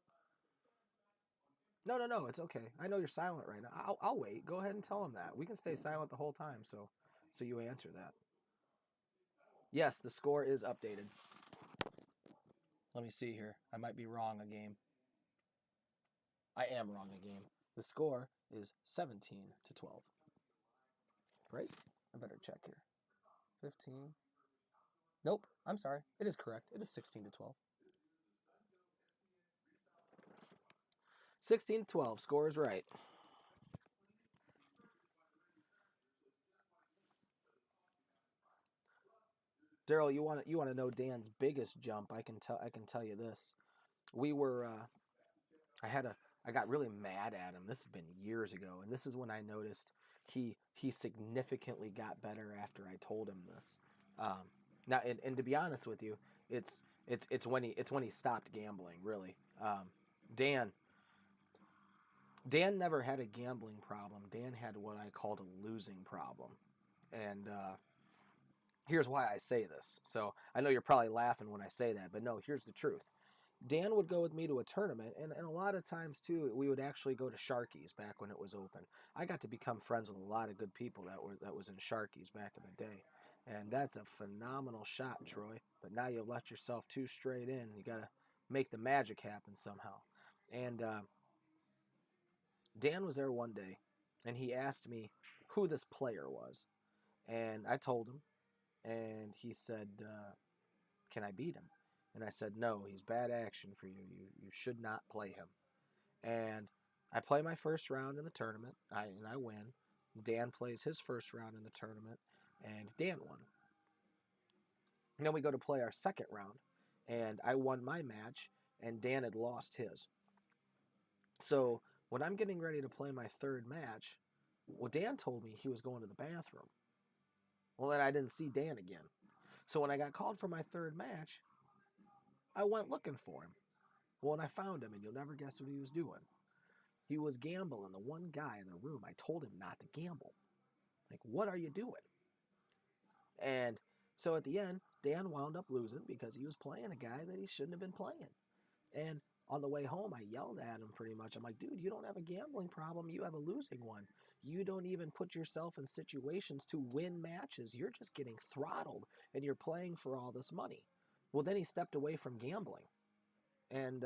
No, no, no. It's okay. I know you're silent right now. I'll wait. Go ahead and tell him that. We can stay silent the whole time. So you answer that. Yes, the score is updated. Let me see here. I might be wrong a game. I am wrong a game. The score is 17-12. Right? I better check here. 15. Nope. I'm sorry. It is correct. It is 16-12. 16-12. Score is right. Daryl, you want to know Dan's biggest jump? I can tell you this. We were I had a I got really mad at him. This has been years ago, and this is when I noticed he significantly got better after I told him this. Um, Now, and to be honest with you, it's when he stopped gambling. Really, Dan Dan never had a gambling problem. Dan had what I called a losing problem, and Here's why I say this. So I know you're probably laughing when I say that, but no, here's the truth. Dan would go with me to a tournament, and a lot of times too, we would actually go to Sharky's back when it was open. I got to become friends with a lot of good people that was in Sharky's back in the day, and that's a phenomenal shot, Troy. But now you've let yourself too straight in. You gotta make the magic happen somehow. And Dan was there one day, and he asked me who this player was, and I told him, and he said, "Can I beat him?" And I said, "No, he's bad action for you. You should not play him." And I play my first round in the tournament, and I win. Dan plays his first round in the tournament, and Dan won. And then we go to play our second round, and I won my match, and Dan had lost his. So when I'm getting ready to play my third match, well, Dan told me he was going to the bathroom. Well, then I didn't see Dan again. So when I got called for my third match, I went looking for him. Well, and I found him, and you'll never guess what he was doing. He was gambling. The one guy in the room, I told him not to gamble. Like, what are you doing? And so at the end, Dan wound up losing because he was playing a guy that he shouldn't have been playing. And on the way home, I yelled at him pretty much. I'm like, dude, you don't have a gambling problem. You have a losing one. You don't even put yourself in situations to win matches. You're just getting throttled and you're playing for all this money. Well, then he stepped away from gambling. And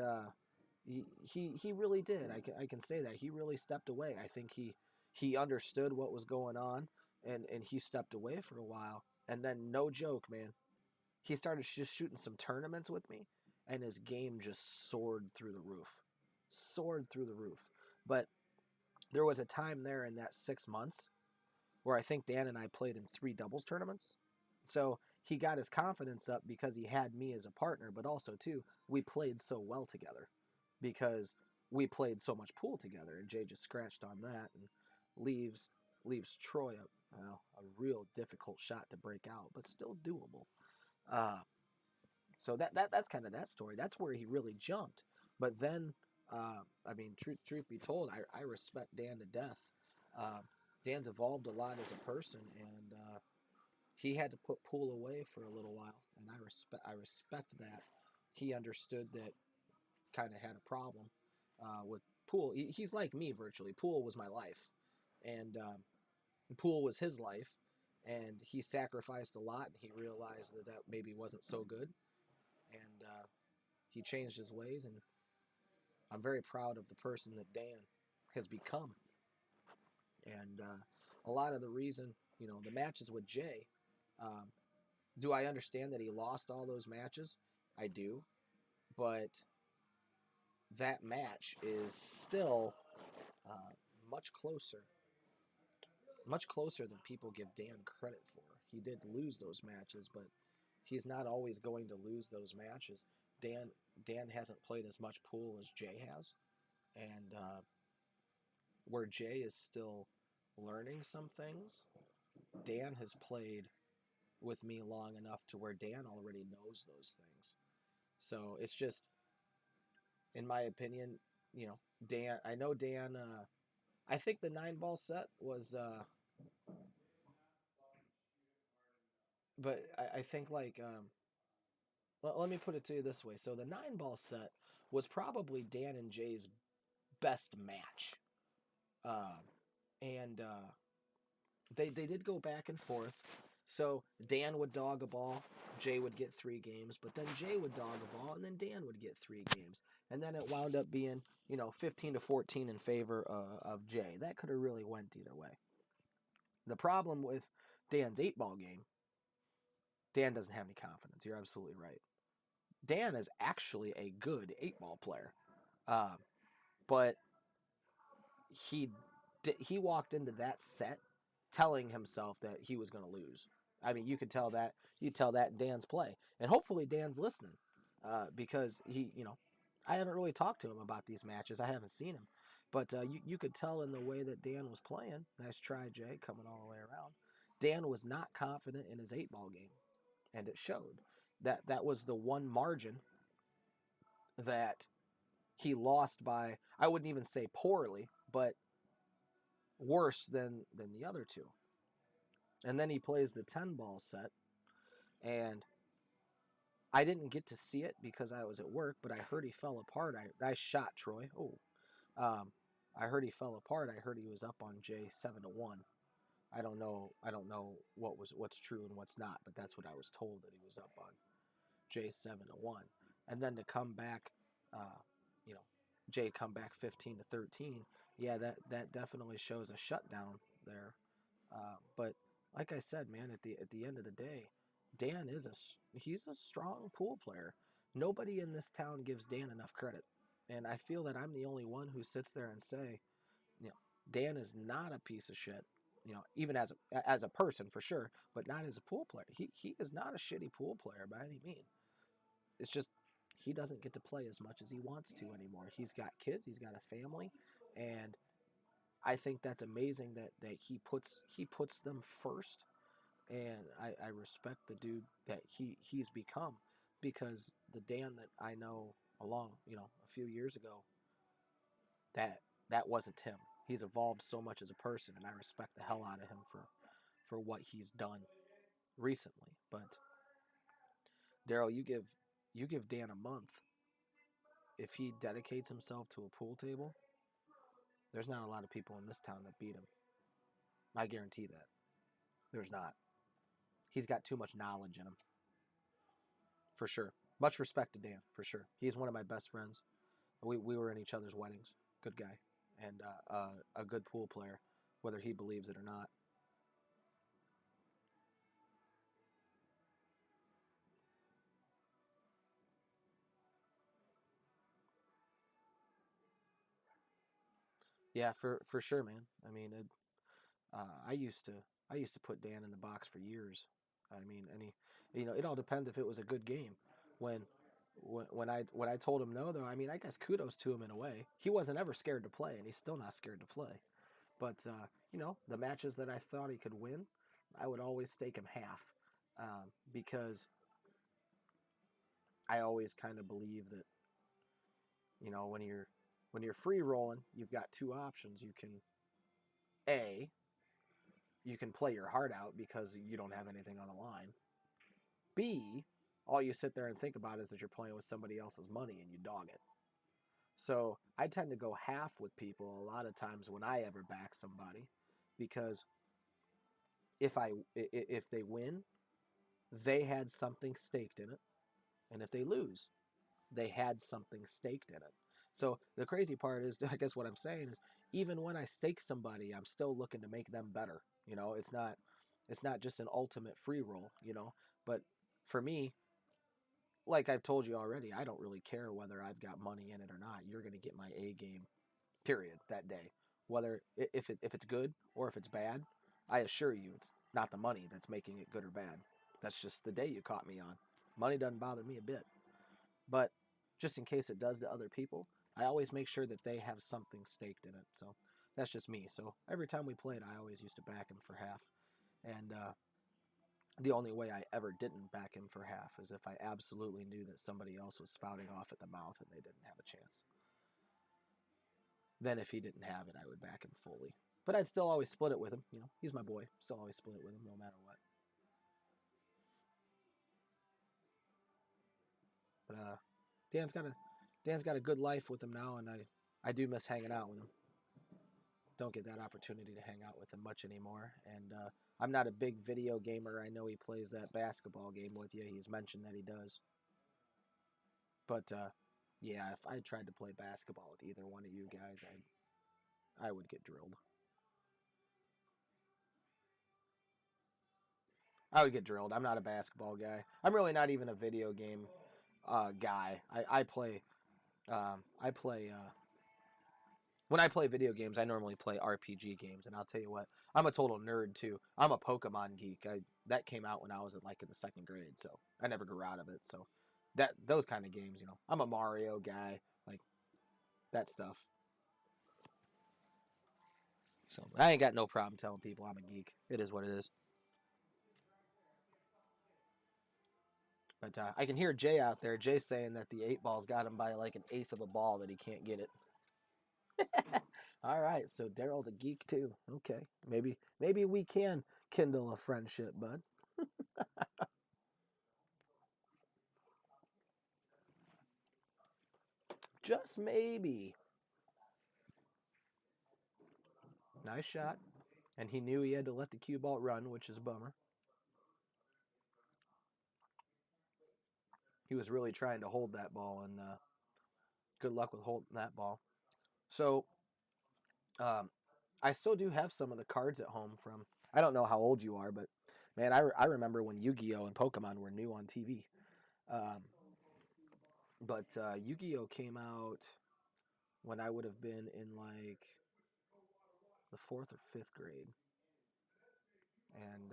he really did. I can say that. He really stepped away. I think he understood what was going on and he stepped away for a while. And then, no joke, man, he started just shooting some tournaments with me, and his game just soared through the roof. Soared through the roof. But there was a time there in that 6 months where I think Dan and I played in 3 doubles tournaments. So he got his confidence up because he had me as a partner, but also, too, we played so well together because we played so much pool together. And Jay just scratched on that and leaves Troy a real difficult shot to break out, but still doable. Uh, so that's kind of that story. That's where he really jumped. But then, I mean, truth be told, I respect Dan to death. Uh, Dan's evolved a lot as a person, and he had to put pool away for a little while, and I respect that. He understood that kind of had a problem with pool. He's like me virtually. Pool was my life, and pool was his life, and he sacrificed a lot. And he realized that maybe wasn't so good, and he changed his ways. And I'm very proud of the person that Dan has become. And a lot of the reason, the matches with Jay. Do I understand that he lost all those matches? I do, but that match is still uh, much closer than people give Dan credit for. He did lose those matches, but he's not always going to lose those matches. Dan hasn't played as much pool as Jay has, and where Jay is still learning some things, Dan has played with me long enough to where Dan already knows those things. So it's just, in my opinion, Dan. I know Dan. I think the 9-ball set was, but I think like, let me put it to you this way. So the 9-ball set was probably Dan and Jay's best match, and they did go back and forth. So Dan would dog a ball, Jay would get 3 games, but then Jay would dog a ball, and then Dan would get 3 games. And then it wound up being, 15-14 in favor of Jay. That could have really went either way. The problem with Dan's 8-ball game, Dan doesn't have any confidence. You're absolutely right. Dan is actually a good 8-ball player, but he walked into that set telling himself that he was going to lose. I mean, you could tell that. You tell that in Dan's play, and hopefully Dan's listening, because I haven't really talked to him about these matches. I haven't seen him, but you could tell in the way that Dan was playing. Nice try, Jay, coming all the way around. Dan was not confident in his 8-ball game, and it showed. That was the one margin that he lost by. I wouldn't even say poorly, but worse than the other two. And then he plays the 10-ball set, And I didn't get to see it because I was at work, but I heard he fell apart. I shot Troy. Oh, I heard he fell apart. I heard he was up on J 7-1. I don't know. I don't know what's true and what's not, but that's what I was told, that he was up on J 7-1. And then to come back, uh, you know, Jay come back 15-13. Yeah, that definitely shows a shutdown there. But like I said, man, at the end of the day, Dan he's a strong pool player. Nobody in this town gives Dan enough credit, and I feel that I'm the only one who sits there and say, you know, Dan is not a piece of shit. You know, even as a person for sure, but not as a pool player. He is not a shitty pool player by any means. It's just he doesn't get to play as much as he wants to anymore. He's got kids, he's got a family, and I think that's amazing that he puts them first, and I respect the dude that he's become, because the Dan that I know a few years ago, that that wasn't him. He's evolved so much as a person, and I respect the hell out of him for what he's done recently. But Daryl, you give Dan a month. If he dedicates himself to a pool table, there's not a lot of people in this town that beat him. I guarantee that. There's not. He's got too much knowledge in him. For sure. Much respect to Dan, for sure. He's one of my best friends. We were in each other's weddings. Good guy. And a good pool player, whether he believes it or not. Yeah, for sure, man. I mean, I used to put Dan in the box for years. I mean, it all depends if it was a good game. When when I told him no, though, I mean, I guess kudos to him in a way. He wasn't ever scared to play, and he's still not scared to play. But the matches that I thought he could win, I would always stake him half, because I always kind of believe that when you're free rolling, you've got two options. A you can play your heart out because you don't have anything on the line. B, all you sit there and think about is that you're playing with somebody else's money and you dog it. So I tend to go half with people a lot of times when I ever back somebody, because if they win, they had something staked in it, and if they lose, they had something staked in it. So the crazy part is, I guess what I'm saying is, even when I stake somebody, I'm still looking to make them better. It's not just an ultimate free roll. But for me, like I've told you already, I don't really care whether I've got money in it or not. You're going to get my A game, period, that day. Whether if it's good or if it's bad, I assure you, it's not the money that's making it good or bad. That's just the day you caught me on. Money doesn't bother me a bit. But just in case it does to other people, I always make sure that they have something staked in it. So that's just me. So every time we played, I always used to back him for half. And the only way I ever didn't back him for half is if I absolutely knew that somebody else was spouting off at the mouth and they didn't have a chance. Then if he didn't have it, I would back him fully. But I'd still always split it with him. He's my boy. Still always split it with him no matter what. But Dan's got a Dan's got a good life with him now, and I do miss hanging out with him. Don't get that opportunity to hang out with him much anymore. And I'm not a big video gamer. I know he plays that basketball game with you. He's mentioned that he does. But yeah, if I tried to play basketball with either one of you guys, I would get drilled. I would get drilled. I'm not a basketball guy. I'm really not even a video game guy. I play. I play. When I play video games, I normally play RPG games, and I'll tell you what, I'm a total nerd too. I'm a Pokemon geek. That came out when I was in the second grade, so I never grew out of it. So those kind of games, I'm a Mario guy, like that stuff. So I ain't got no problem telling people I'm a geek. It is what it is. But I can hear Jay out there. Jay saying that the 8 ball's got him by like an eighth of a ball that he can't get it. All right, so Daryl's a geek too. Okay, maybe we can kindle a friendship, bud. Just maybe. Nice shot. And he knew he had to let the cue ball run, which is a bummer. He was really trying to hold that ball, and good luck with holding that ball. So, I still do have some of the cards at home from. I don't know how old you are, but man, I remember when Yu-Gi-Oh and Pokemon were new on TV. Um, but Yu-Gi-Oh came out when I would have been in like the 4th or 5th grade, and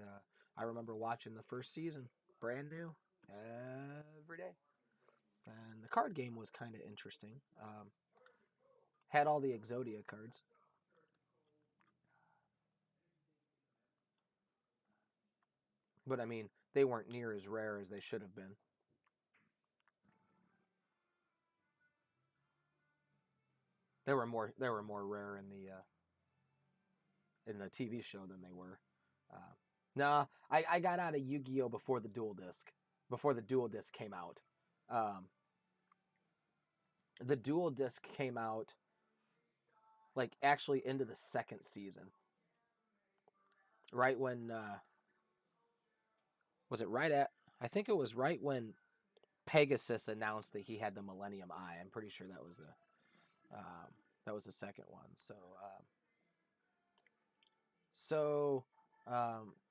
I remember watching the first season, brand new, every day. And the card game was kind of interesting. Had all the Exodia cards. But I mean, they weren't near as rare as they should have been. They were more rare in the TV show than they were. Nah, I got out of Yu-Gi-Oh before the dual disc came out. The dual disc came out like actually into the 2nd season, right when was it right at? I think it was right when Pegasus announced that he had the Millennium Eye. I'm pretty sure that was the second one.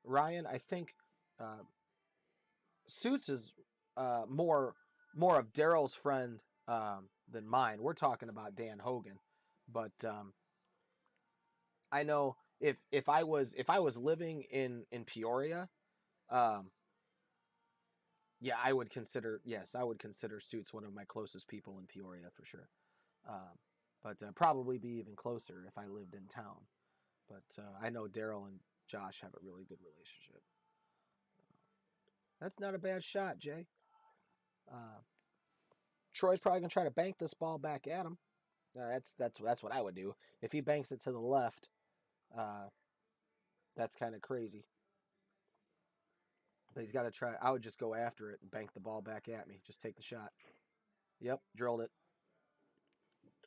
Ryan, I think uh, Suits is more of Daryl's friend than mine. We're talking about Dan Hogan, but I know if I was living in Peoria, um, yeah, I would consider Suits one of my closest people in Peoria for sure. But probably be even closer if I lived in town. But I know Daryl and Josh have a really good relationship. That's not a bad shot, Jay. Uh, Troy's probably gonna try to bank this ball back at him. That's what I would do if he banks it to the left. Uh, that's kind of crazy. But he's got to try. I would just go after it and bank the ball back at me. Just take the shot. Yep, drilled it.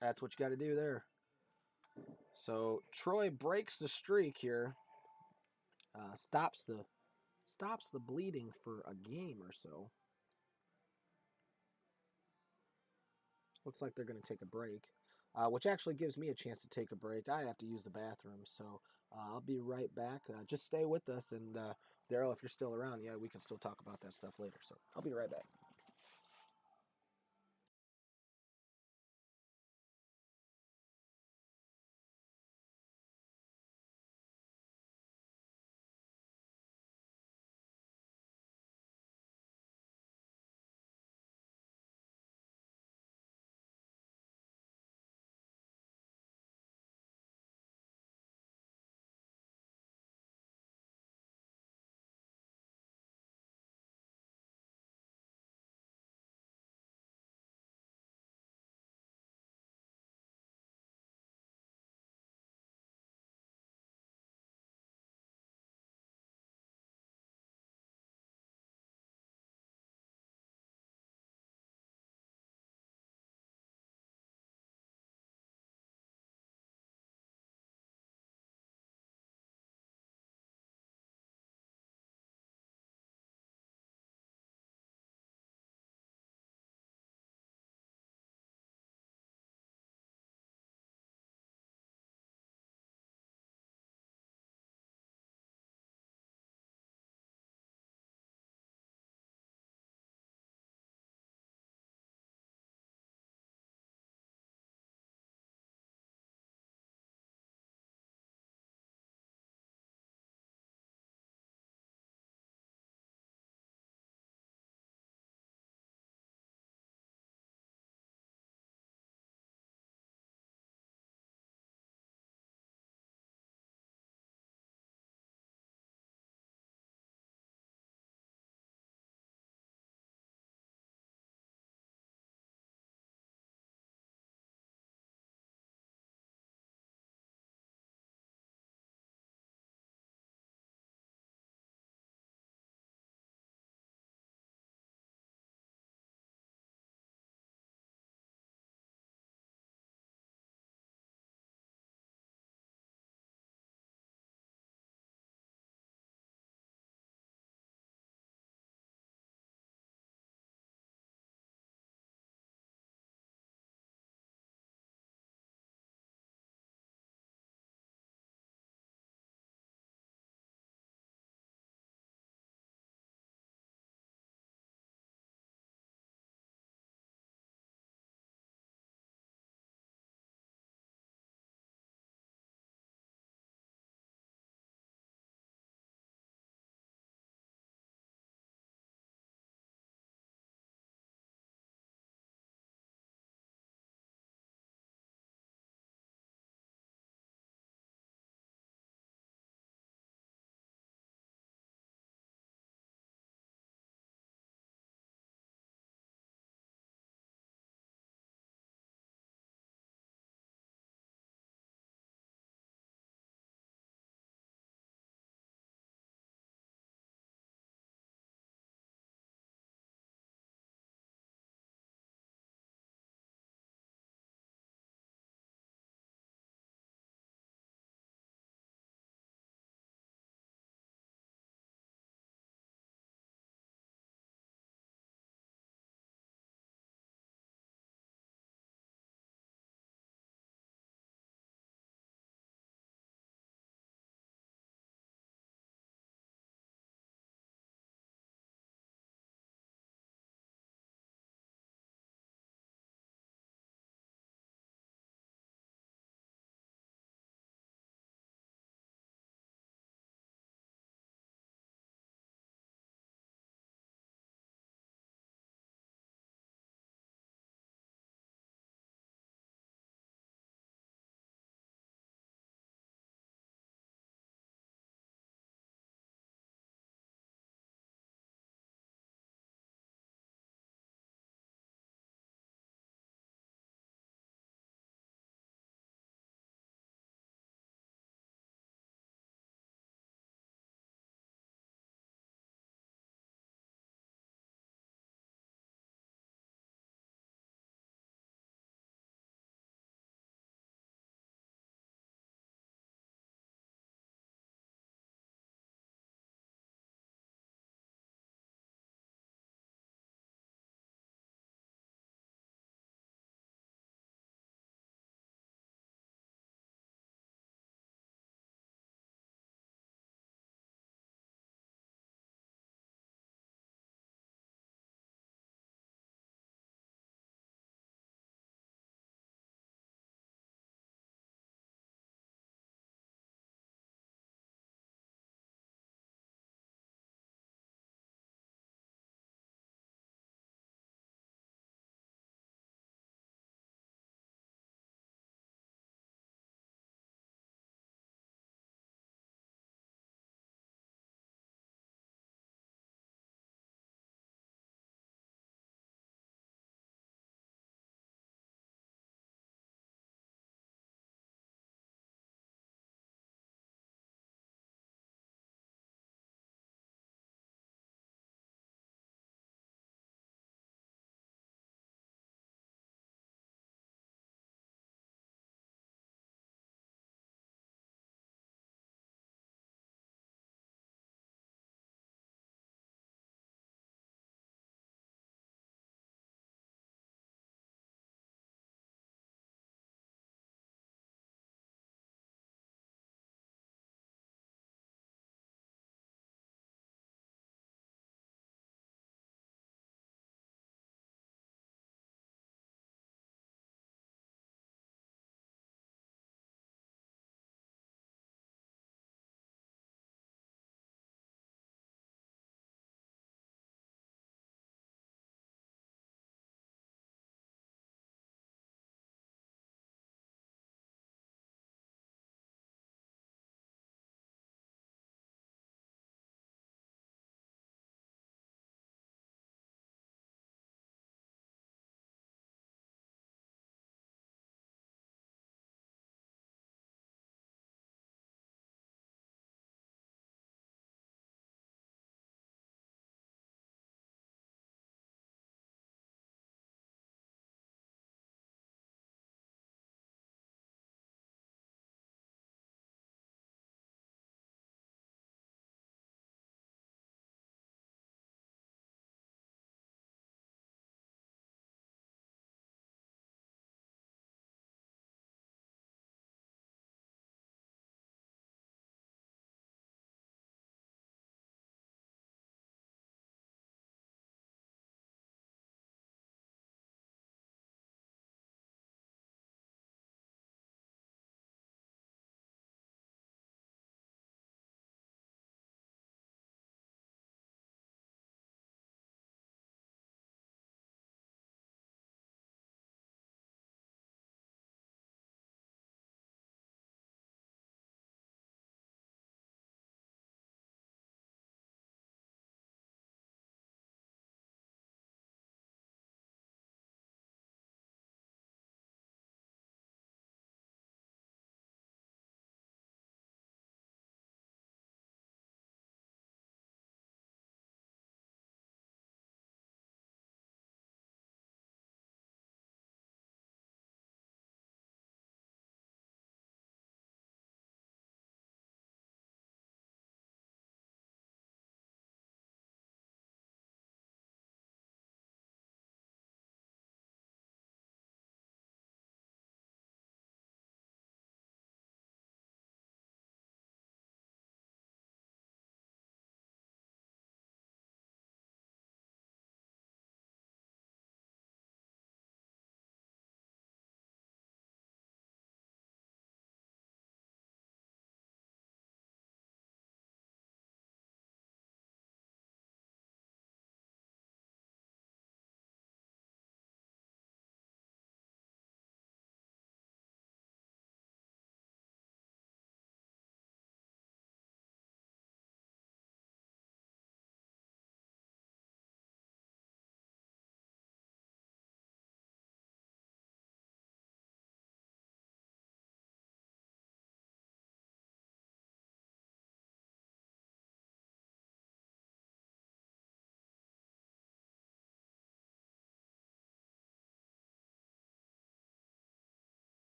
That's what you got to do there. So Troy breaks the streak here. Stops the bleeding for a game or so. Looks like they're going to take a break, which actually gives me a chance to take a break. I have to use the bathroom, so I'll be right back. Just stay with us, and Daryl, if you're still around, yeah, we can still talk about that stuff later. So I'll be right back.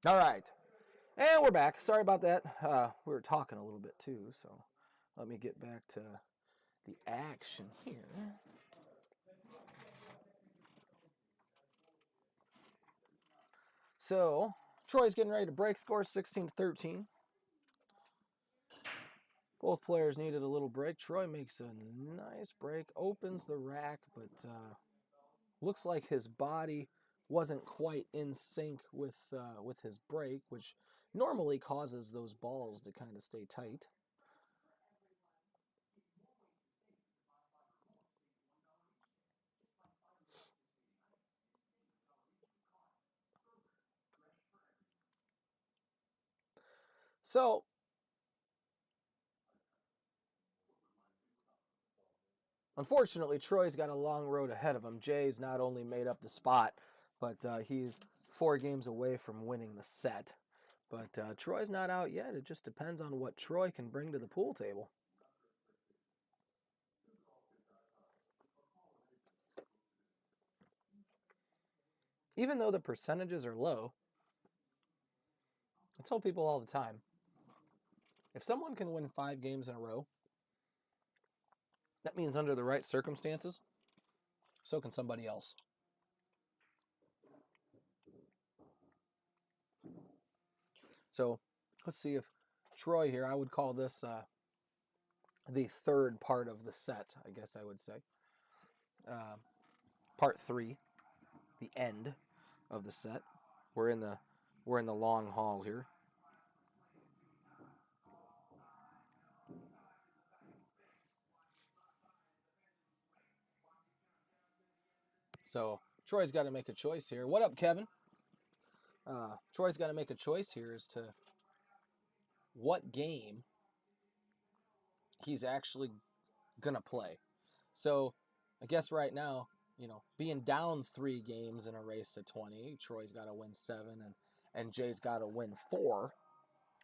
All right. And we're back. Sorry about that. We were talking a little bit too, so let me get back to the action here. So, Troy's getting ready to break, score 16-13. Both players needed a little break. Troy makes a nice break, opens the rack, but looks like his body wasn't quite in sync with his break, which normally causes those balls to kind of stay tight. So, unfortunately, Troy's got a long road ahead of him. Jay's not only made up the spot, but he's 4 games away from winning the set. But Troy's not out yet. It just depends on what Troy can bring to the pool table. Even though the percentages are low, I tell people all the time, if someone can win 5 games in a row, that means under the right circumstances, so can somebody else. So let's see if Troy here, I would call this the third part of the set, I guess I would say. Part 3, the end of the set. We're in the long haul here. So Troy's got to make a choice here. What up, Kevin? Troy's got to make a choice here as to what game he's actually gonna play. So I guess right now, being down 3 games in a race to 20, Troy's got to win 7 and Jay's got to win 4.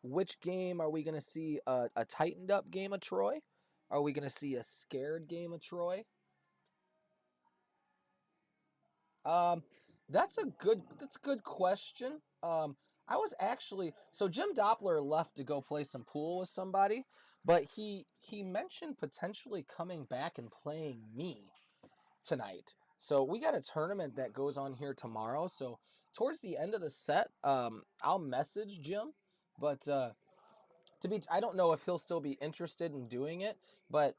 Which game are we gonna see? A tightened up game of Troy? Are we gonna see a scared game of Troy? That's a good question. I was actually, so Jim Doppler left to go play some pool with somebody, but he mentioned potentially coming back and playing me tonight. So we got a tournament that goes on here tomorrow. So towards the end of the set, I'll message Jim, but I don't know if he'll still be interested in doing it. But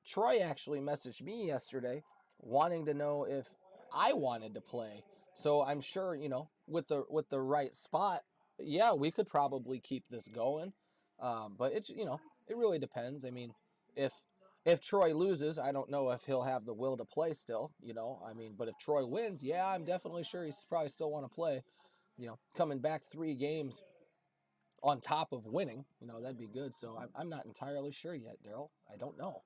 Troy actually messaged me yesterday wanting to know if I wanted to play. So I'm sure, with the right spot, yeah, we could probably keep this going. But it really depends. I mean, if Troy loses, I don't know if he'll have the will to play still, I mean, but if Troy wins, yeah, I'm definitely sure he's probably still want to play, coming back 3 games on top of winning, that'd be good. So I'm not entirely sure yet, Daryl. I don't know.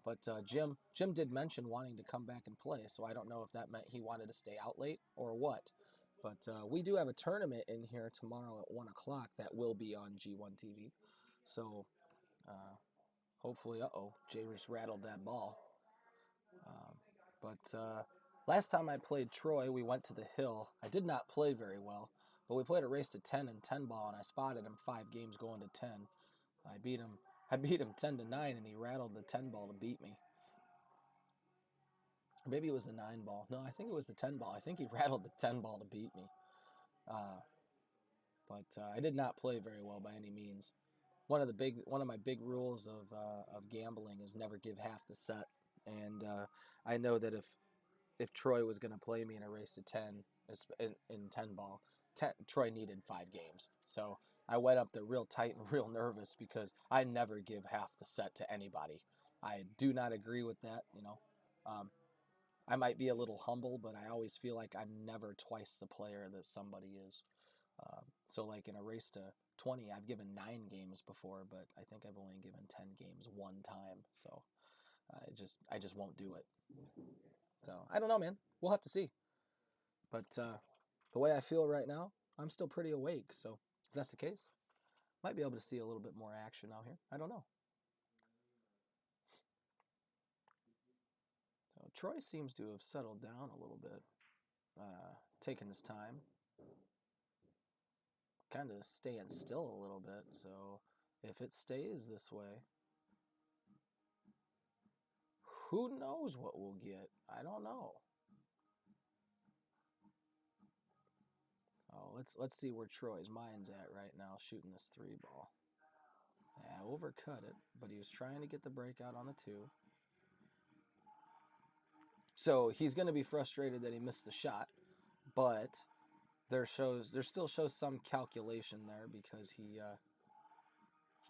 But Jim did mention wanting to come back and play, so I don't know if that meant he wanted to stay out late or what. But we do have a tournament in here tomorrow at 1 o'clock that will be on G1 TV. So hopefully, Jay just rattled that ball. But last time I played Troy, we went to the hill. I did not play very well, but we played a race to 10 and 10 ball, and I spotted him 5 games going to 10. I beat him 10 to 9, and he rattled the 10 ball to beat me. Maybe it was the 9 ball. No, I think it was the 10 ball. I think he rattled the 10 ball to beat me. But I did not play very well by any means. One of my big rules of gambling is never give half the set. And I know that if Troy was going to play me in a race to 10 in 10 ball, Troy needed 5 games. So I went up there real tight and real nervous because I never give half the set to anybody. I do not agree with that. I might be a little humble, but I always feel like I'm never twice the player that somebody is. So like in a race to 20, I've given 9 games before, but I think I've only given 10 games one time. So I just won't do it. So I don't know, man. We'll have to see. But the way I feel right now, I'm still pretty awake. So if that's the case, might be able to see a little bit more action out here. I don't know. So Troy seems to have settled down a little bit, taking his time. kind of staying still a little bit. So if it stays this way, who knows what we'll get? I don't know. Oh, let's see where Troy's mind's at right now, shooting this 3-ball. Yeah, overcut it, but he was trying to get the breakout on the 2. So he's going to be frustrated that he missed the shot, but there still shows some calculation there because he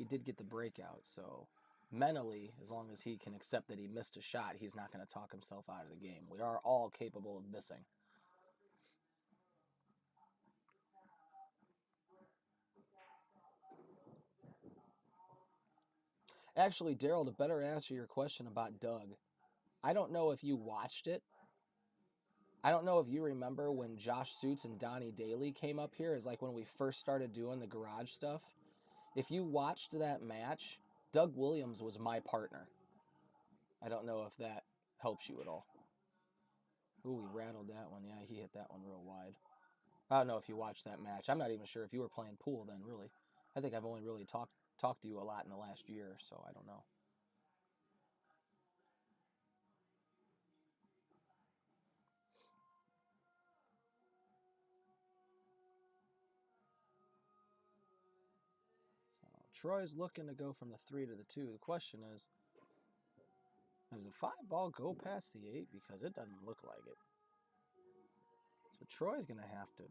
did get the breakout. So mentally, as long as he can accept that he missed a shot, he's not going to talk himself out of the game. We are all capable of missing. Actually, Daryl, to better answer your question about Doug, I don't know if you watched it. I don't know if you remember when Josh Suits and Donnie Daly came up here, as like when we first started doing the garage stuff. If you watched that match, Doug Williams was my partner. I don't know if that helps you at all. Ooh, he rattled that one. Yeah, he hit that one real wide. I don't know if you watched that match. I'm not even sure if you were playing pool then, really. I think I've only really talked to you a lot in the last year, so I don't know. Troy's looking to go from the 3 to the 2. The question is, does the 5-ball go past the 8? Because it doesn't look like it. So Troy's going to have to...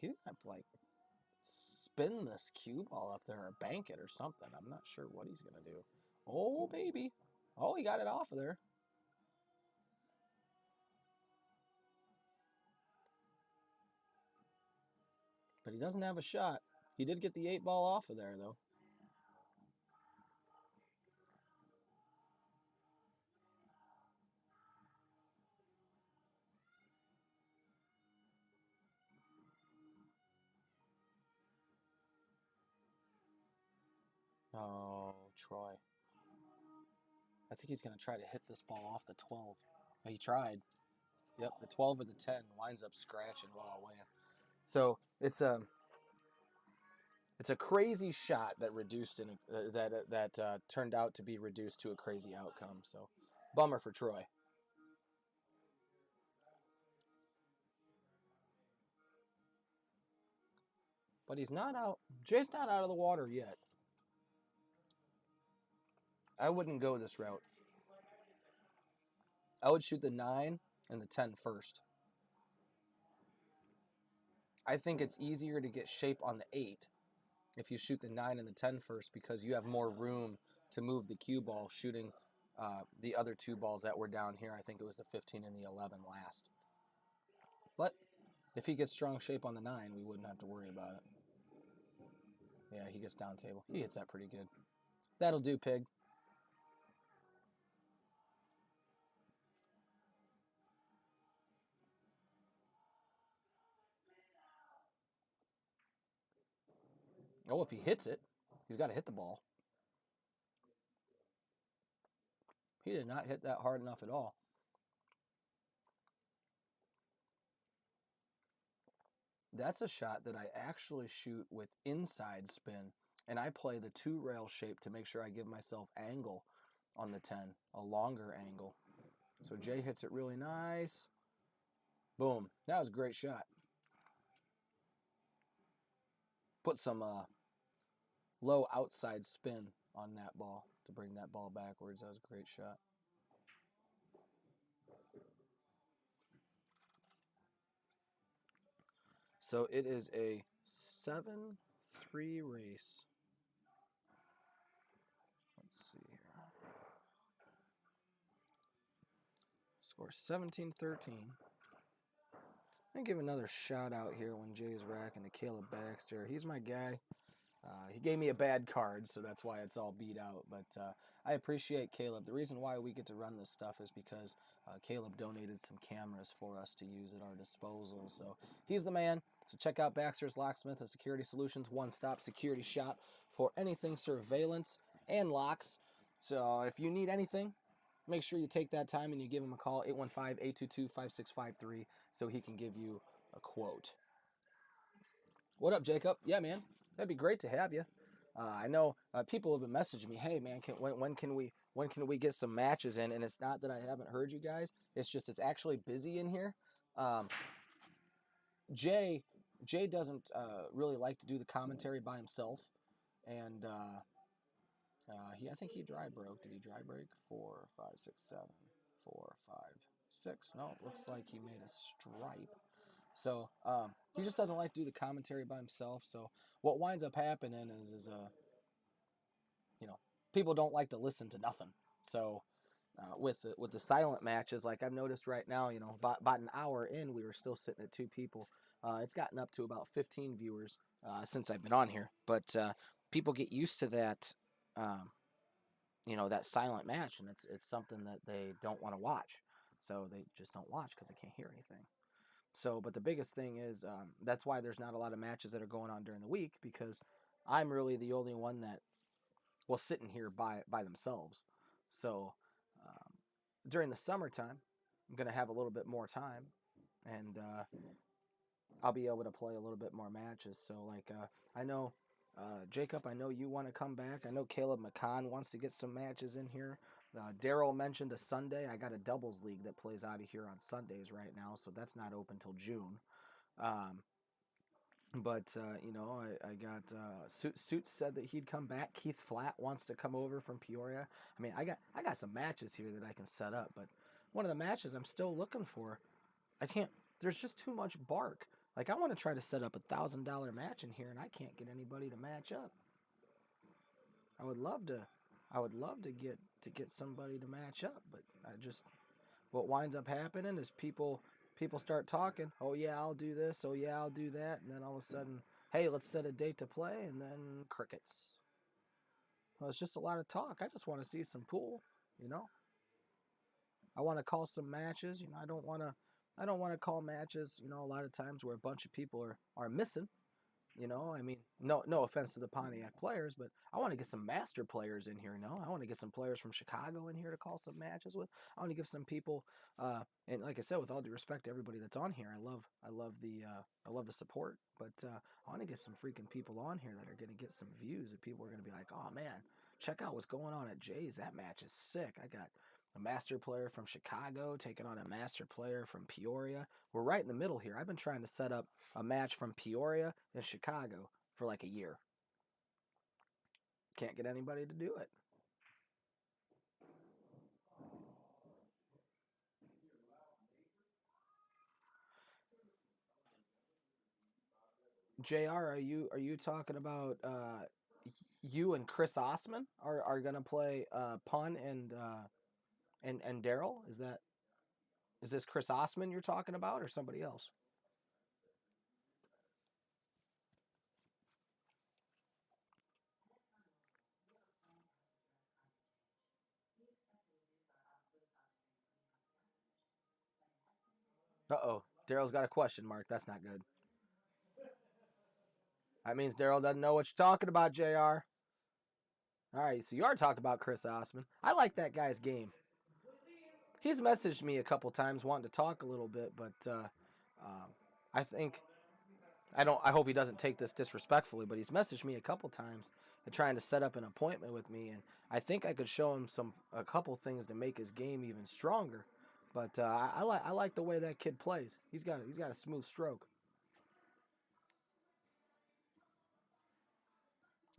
He's going to have to, like, spin this cue ball up there or bank it or something. I'm not sure what he's going to do. Oh, baby. Oh, he got it off of there. But he doesn't have a shot. He did get the 8-ball off of there, though. Oh, Troy. I think he's going to try to hit this ball off the 12. He tried. Yep, the 12 or the 10 winds up scratching. Wow, man. So it's a crazy shot that reduced in that turned out to be reduced to a crazy outcome. So bummer for Troy. But he's not out. Jay's not out of the water yet. I wouldn't go this route. I would shoot the 9 and the 10 first. I think it's easier to get shape on the 8 if you shoot the 9 and the 10 first because you have more room to move the cue ball shooting the other 2 balls that were down here. I think it was the 15 and the 11 last. But if he gets strong shape on the 9, we wouldn't have to worry about it. Yeah, he gets down table. He hits that pretty good. That'll do, Pig. Oh, if he hits it, he's got to hit the ball. He did not hit that hard enough at all. That's a shot that I actually shoot with inside spin, and I play the 2-rail shape to make sure I give myself angle on the 10, a longer angle. So Jay hits it really nice. Boom. That was a great shot. Put some low outside spin on that ball to bring that ball backwards. That was a great shot. So it is a 7-3 race. Let's see here. Score 17-13. I'm going to give another shout out here when Jay's racking to Caleb Baxter. He's my guy. He gave me a bad card, so that's why it's all beat out. But I appreciate Caleb. The reason why we get to run this stuff is because Caleb donated some cameras for us to use at our disposal. So he's the man. So check out Baxter's Locksmith and Security Solutions, one-stop security shop for anything surveillance and locks. So if you need anything, make sure you take that time and you give him a call, 815-822-5653, so he can give you a quote. What up, Jacob? Yeah, man, that'd be great to have you. I know people have been messaging me. Hey, man, when can we get some matches in? And it's not that I haven't heard you guys. It's just it's actually busy in here. Um, Jay Jay doesn't really like to do the commentary by himself, and I think he dry broke. Did he dry break? 4, 5, 6, 7, 4, 5, 6. No, it looks like he made a stripe. So he just doesn't like to do the commentary by himself. So what winds up happening is you know, people don't like to listen to nothing. So with the silent matches, like I've noticed right now, about an hour in, we were still sitting at 2 people. It's gotten up to about 15 viewers since I've been on here, but people get used to that, um, that silent match, and it's something that they don't want to watch, so they just don't watch because they can't hear anything. So, but the biggest thing is that's why there's not a lot of matches that are going on during the week because I'm really the only one that will sit in here by themselves. So during the summertime, I'm gonna have a little bit more time, and I'll be able to play a little bit more matches. So like I know Jacob, I know you want to come back. I know Caleb McCon wants to get some matches in here. Daryl mentioned a Sunday. I got a doubles league that plays out of here on Sundays right now, so that's not open till June. Um, but I got Suits said that he'd come back. Keith Flat wants to come over from Peoria. I mean, I got some matches here that I can set up, but one of the matches I'm still looking for, I can't. There's just too much bark. Like I want to try to set up $1,000 match in here, and I can't get anybody to match up. I would love to. I would love to get somebody to match up, but what winds up happening is people start talking. Oh yeah, I'll do this. Oh yeah, I'll do that, and then all of a sudden, hey, let's set a date to play, and then crickets. Well, it's just a lot of talk. I just want to see some pool. You know, I want to call some matches. I don't want to call matches. A lot of times where a bunch of people are missing. I mean, no offense to the Pontiac players, but I want to get some master players in here. I want to get some players from Chicago in here to call some matches with. I want to give some people, and like I said, with all due respect to everybody that's on here, I love the support, but I want to get some freaking people on here that are going to get some views, and people are going to be like, oh man, check out what's going on at Jay's. That match is sick. I got a master player from Chicago taking on a master player from Peoria. We're right in the middle here. I've been trying to set up a match from Peoria and Chicago for like a year. Can't get anybody to do it. JR, are you talking about you and Chris Osman are gonna play Pun and Daryl? Is this Chris Osman you're talking about or somebody else? Uh-oh. Daryl's got a question mark. That's not good. That means Daryl doesn't know what you're talking about, JR. All right, so you are talking about Chris Osman. I like that guy's game. He's messaged me a couple times wanting to talk a little bit, but I think I don't. I hope he doesn't take this disrespectfully, but he's messaged me a couple times and trying to set up an appointment with me, and I think I could show him a couple things to make his game even stronger. But I like the way that kid plays. He's got a smooth stroke.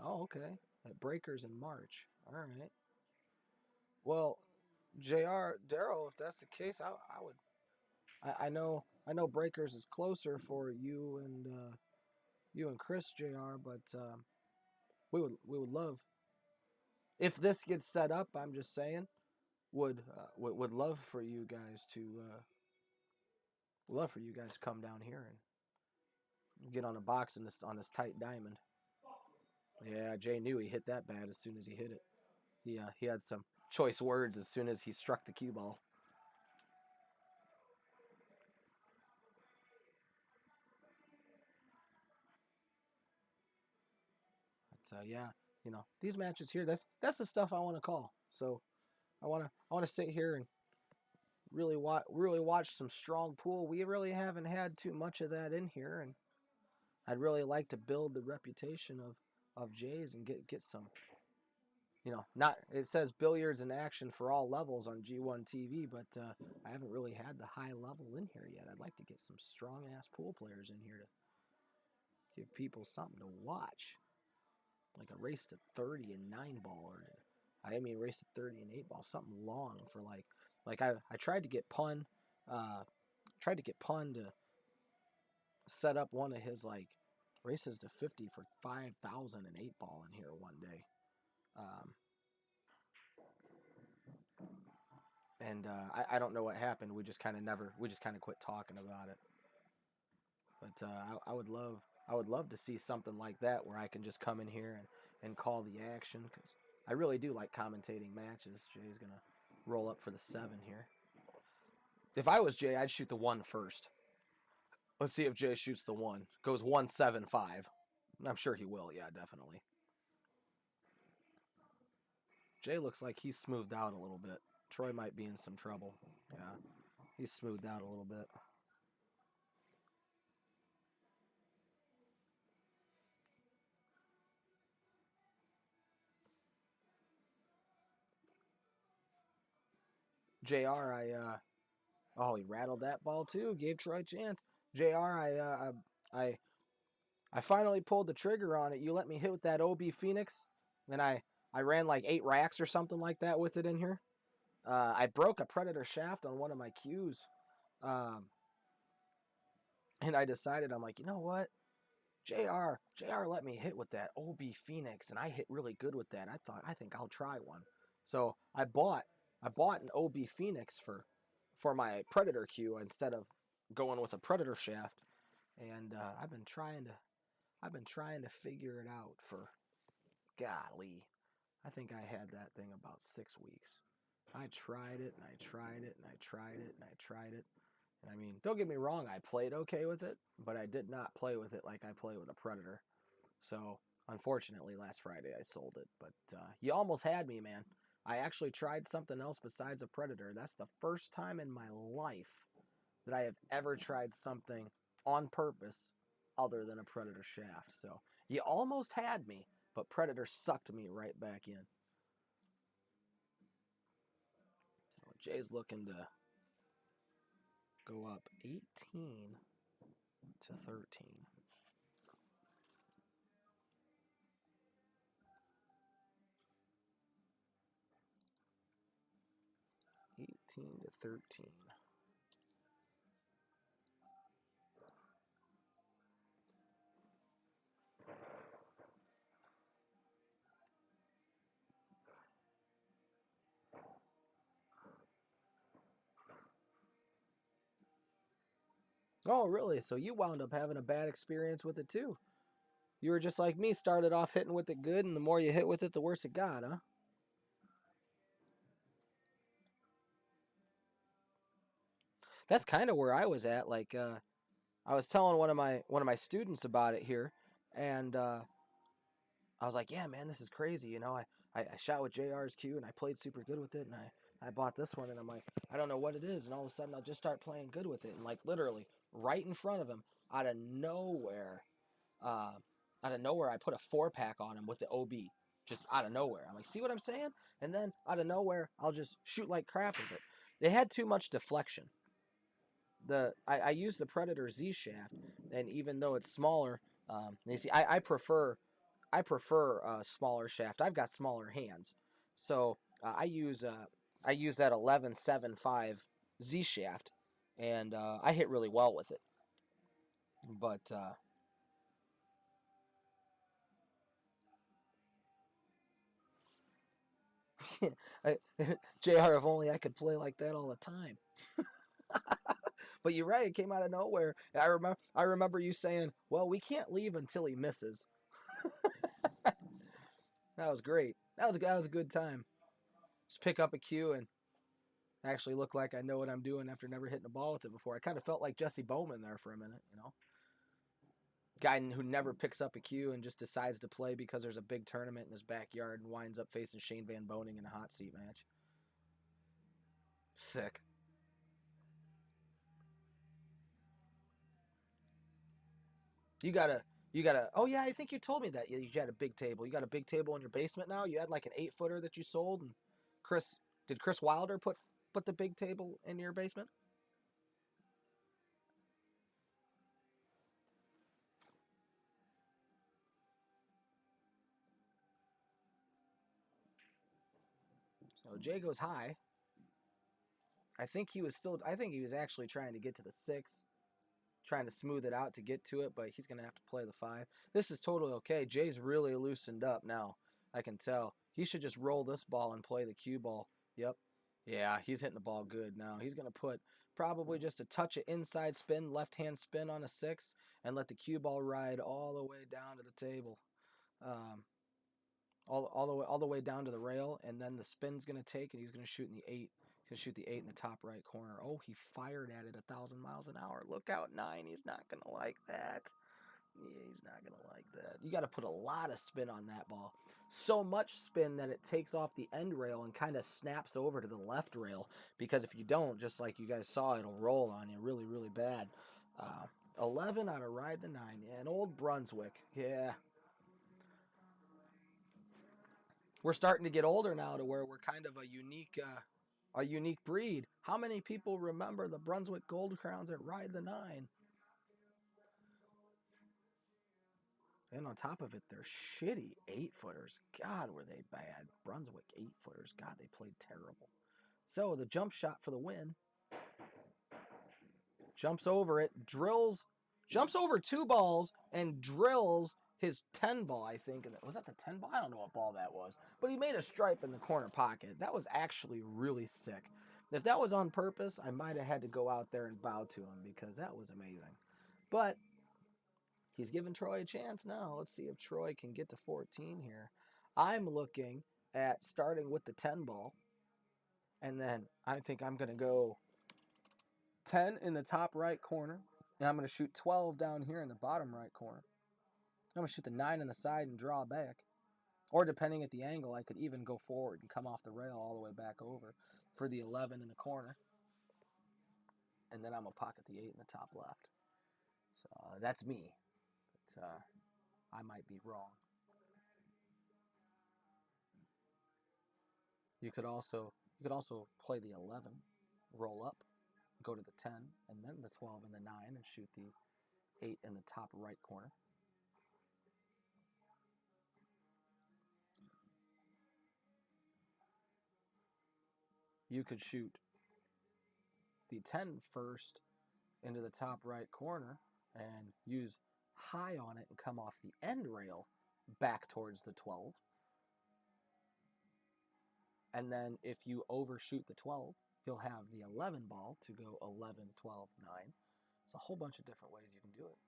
Oh, okay. At Breakers in March. All right. Well, Jr. Daryl, if that's the case, I would. I know Breakers is closer for you and Chris, Jr. But we would love if this gets set up. I'm just saying would love for you guys to come down here and get on a box on this tight diamond. Yeah, Jay knew he hit that bad as soon as he hit it. He had some choice words as soon as he struck the cue ball. But yeah, these matches here. That's the stuff I want to call. So I want to sit here and really watch some strong pool. We really haven't had too much of that in here, and I'd really like to build the reputation of Jay's and get some, not, it says billiards in action for all levels on G1 TV, but I haven't really had the high level in here yet. I'd like to get some strong ass pool players in here to give people something to watch, like a race to 30 and 9-ball, or race to 30 and 8-ball, something long for like I tried to get Pun to set up one of his like races to 50 for 5,000 and 8-ball in here one day. And I don't know what happened. We just kind of quit talking about it. But I would love to see something like that where I can just come in here and call the action, because I really do like commentating matches. Jay's gonna roll up for the 7 here. If I was Jay, I'd shoot the 1 first. Let's see if Jay shoots the 1. Goes 1-7-5. I'm sure he will. Yeah, definitely. Jay looks like he's smoothed out a little bit. Troy might be in some trouble. Yeah, he's smoothed out a little bit. JR, he rattled that ball too. Gave Troy a chance. JR, I finally pulled the trigger on it. You let me hit with that OB Phoenix, and I ran like 8 racks or something like that with it in here. I broke a Predator shaft on one of my cues, and I decided, I'm like, you know what? JR let me hit with that OB Phoenix, and I hit really good with that. I think I'll try one. So I bought an OB Phoenix for my Predator cue instead of going with a Predator shaft, and I've been trying to figure it out for, golly, I think I had that thing about 6 weeks. I tried it and I tried it and I tried it and I tried it. And I mean, don't get me wrong, I played okay with it, but I did not play with it like I play with a Predator. So, unfortunately, last Friday I sold it. But you almost had me, man. I actually tried something else besides a Predator. That's the first time in my life that I have ever tried something on purpose other than a Predator shaft. So, you almost had me, but Predator sucked me right back in. So, Jay's looking to go up 18 to 13. To 13. Oh, really? So you wound up having a bad experience with it too. You were just like me, started off hitting with it good, and the more you hit with it, the worse it got, huh? That's kind of where I was at. Like, I was telling one of my students about it here, and I was like, "Yeah, man, this is crazy. I shot with JR's cue, and I played super good with it, and I bought this one, and I'm like, I don't know what it is, and all of a sudden I'll just start playing good with it, and like literally right in front of him, out of nowhere, uh, I put a 4-pack on him with the OB, just out of nowhere. I'm like, see what I'm saying? And then out of nowhere, I'll just shoot like crap with it. They had too much deflection. I use the Predator Z shaft, and even though it's smaller, you see, I prefer smaller shaft. I've got smaller hands, so I use that 11.75 Z shaft, and I hit really well with it. But JR, if only I could play like that all the time. But you're right; it came out of nowhere. I remember you saying, "Well, we can't leave until he misses." That was great. That was a good time. Just pick up a cue and actually look like I know what I'm doing after never hitting a ball with it before. I kind of felt like Jesse Bowman there for a minute. Guy who never picks up a cue and just decides to play because there's a big tournament in his backyard and winds up facing Shane Van Boening in a hot seat match. Sick. You gotta You got a. Oh yeah, I think you told me that you had a big table. You got a big table in your basement now. You had like an 8-footer that you sold, and Chris did Chris Wilder put the big table in your basement? So Jay goes high. I think he was still. I think he was actually trying to get to the 6, trying to smooth it out to get to it, but he's gonna have to play the 5. This is totally okay. Jay's really loosened up now. I can tell. He should just roll this ball and play the cue ball. Yep. Yeah, he's hitting the ball good now. He's gonna put probably just a touch of inside spin, left hand spin on a 6, and let the cue ball ride all the way down to the table. Um, all the way down to the rail, and then the spin's gonna take, and he's gonna shoot in the 8. He's gonna shoot the 8 in the top right corner. Oh, he fired at it 1,000 miles an hour. Look out, 9. He's not gonna like that. Yeah, he's not gonna like that. You got to put a lot of spin on that ball. So much spin that it takes off the end rail and kind of snaps over to the left rail. Because if you don't, just like you guys saw, it'll roll on you really, really bad. 11 out of Ride the 9. Yeah, an old Brunswick. Yeah. We're starting to get older now to where we're kind of a unique breed. How many people remember the Brunswick Gold Crowns at Ride the 9? And on top of it, they're shitty 8-footers. God, were they bad. Brunswick 8-footers. God, they played terrible. So the jump shot for the win. Jumps over it, jumps over 2 balls and drills his 10 ball, I think. Was that the 10 ball? I don't know what ball that was. But he made a stripe in the corner pocket. That was actually really sick. If that was on purpose, I might have had to go out there and bow to him because that was amazing. But he's giving Troy a chance now. Let's see if Troy can get to 14 here. I'm looking at starting with the 10 ball. And then I think I'm going to go 10 in the top right corner. And I'm going to shoot 12 down here in the bottom right corner. I'm going to shoot the 9 on the side and draw back. Or depending at the angle, I could even go forward and come off the rail all the way back over for the 11 in the corner. And then I'm going to pocket the 8 in the top left. So that's me. But I might be wrong. You could also play the 11, roll up, go to the 10, and then the 12 and the 9, and shoot the 8 in the top right corner. You could shoot the 10 first into the top right corner and use high on it and come off the end rail back towards the 12. And then if you overshoot the 12, you'll have the 11 ball to go 11, 12, 9. There's a whole bunch of different ways you can do it.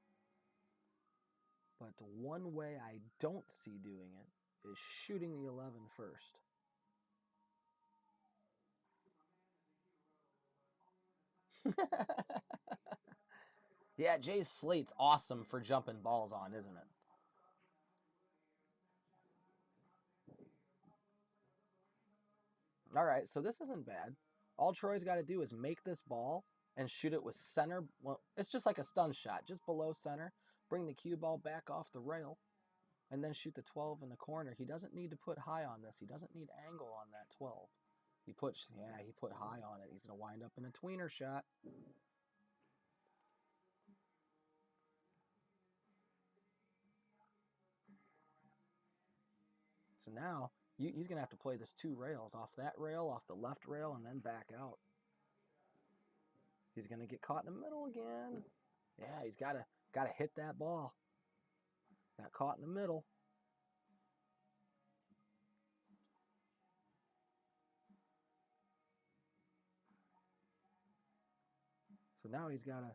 But one way I don't see doing it is shooting the 11 first. Yeah, Jay's slate's awesome for jumping balls on, isn't it? All right, so this isn't bad. All Troy's got to do is make this ball and shoot it with center. Well, it's just like a stun shot, just below center. Bring the cue ball back off the rail, and then shoot the 12 in the corner. He doesn't need to put high on this. He doesn't need angle on that 12. He put high on it. He's going to wind up in a tweener shot. So now he's going to have to play this 2 rails, off that rail, off the left rail, and then back out. He's going to get caught in the middle again. Yeah, he's got to hit that ball. Got caught in the middle. So now he's got to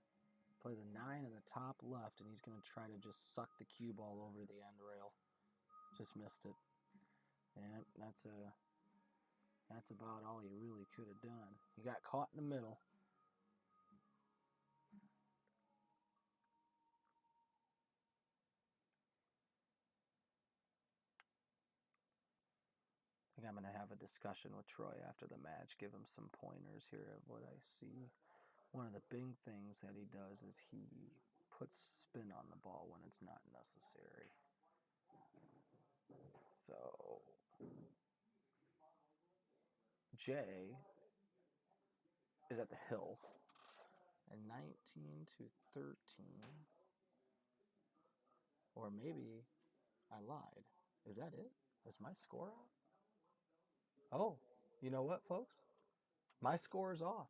play the 9 in the top left, and he's going to try to just suck the cue ball over to the end rail. Just missed it. And that's about all he really could have done. He got caught in the middle. I think I'm going to have a discussion with Troy after the match, give him some pointers here of what I see. One of the big things that he does is he put spin on the ball when it's not necessary. So Jay is at the hill. And 19 to 13. Or maybe I lied. Is that it? Is my score off? Oh, you know what, folks? My score is off.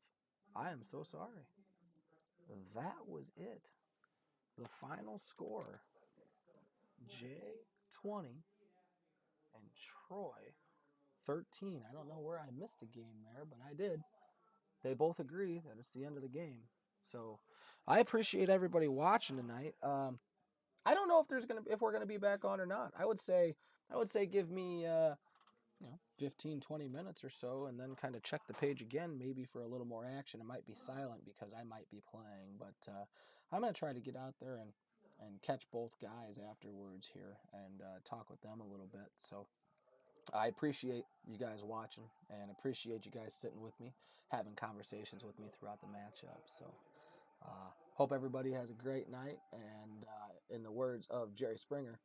I am so sorry. That was it. The final score, Jay 20 and Troy 13. I don't know where I missed a game there, but I did. They both agree that it's the end of the game. So I appreciate everybody watching tonight. I don't know if we're gonna be back on or not. I would say give me 15, 20 minutes or so, and then kind of check the page again, maybe for a little more action. It might be silent because I might be playing, but I'm going to try to get out there and catch both guys afterwards here and talk with them a little bit. So I appreciate you guys watching and appreciate you guys sitting with me, having conversations with me throughout the matchup. So hope everybody has a great night, and in the words of Jerry Springer,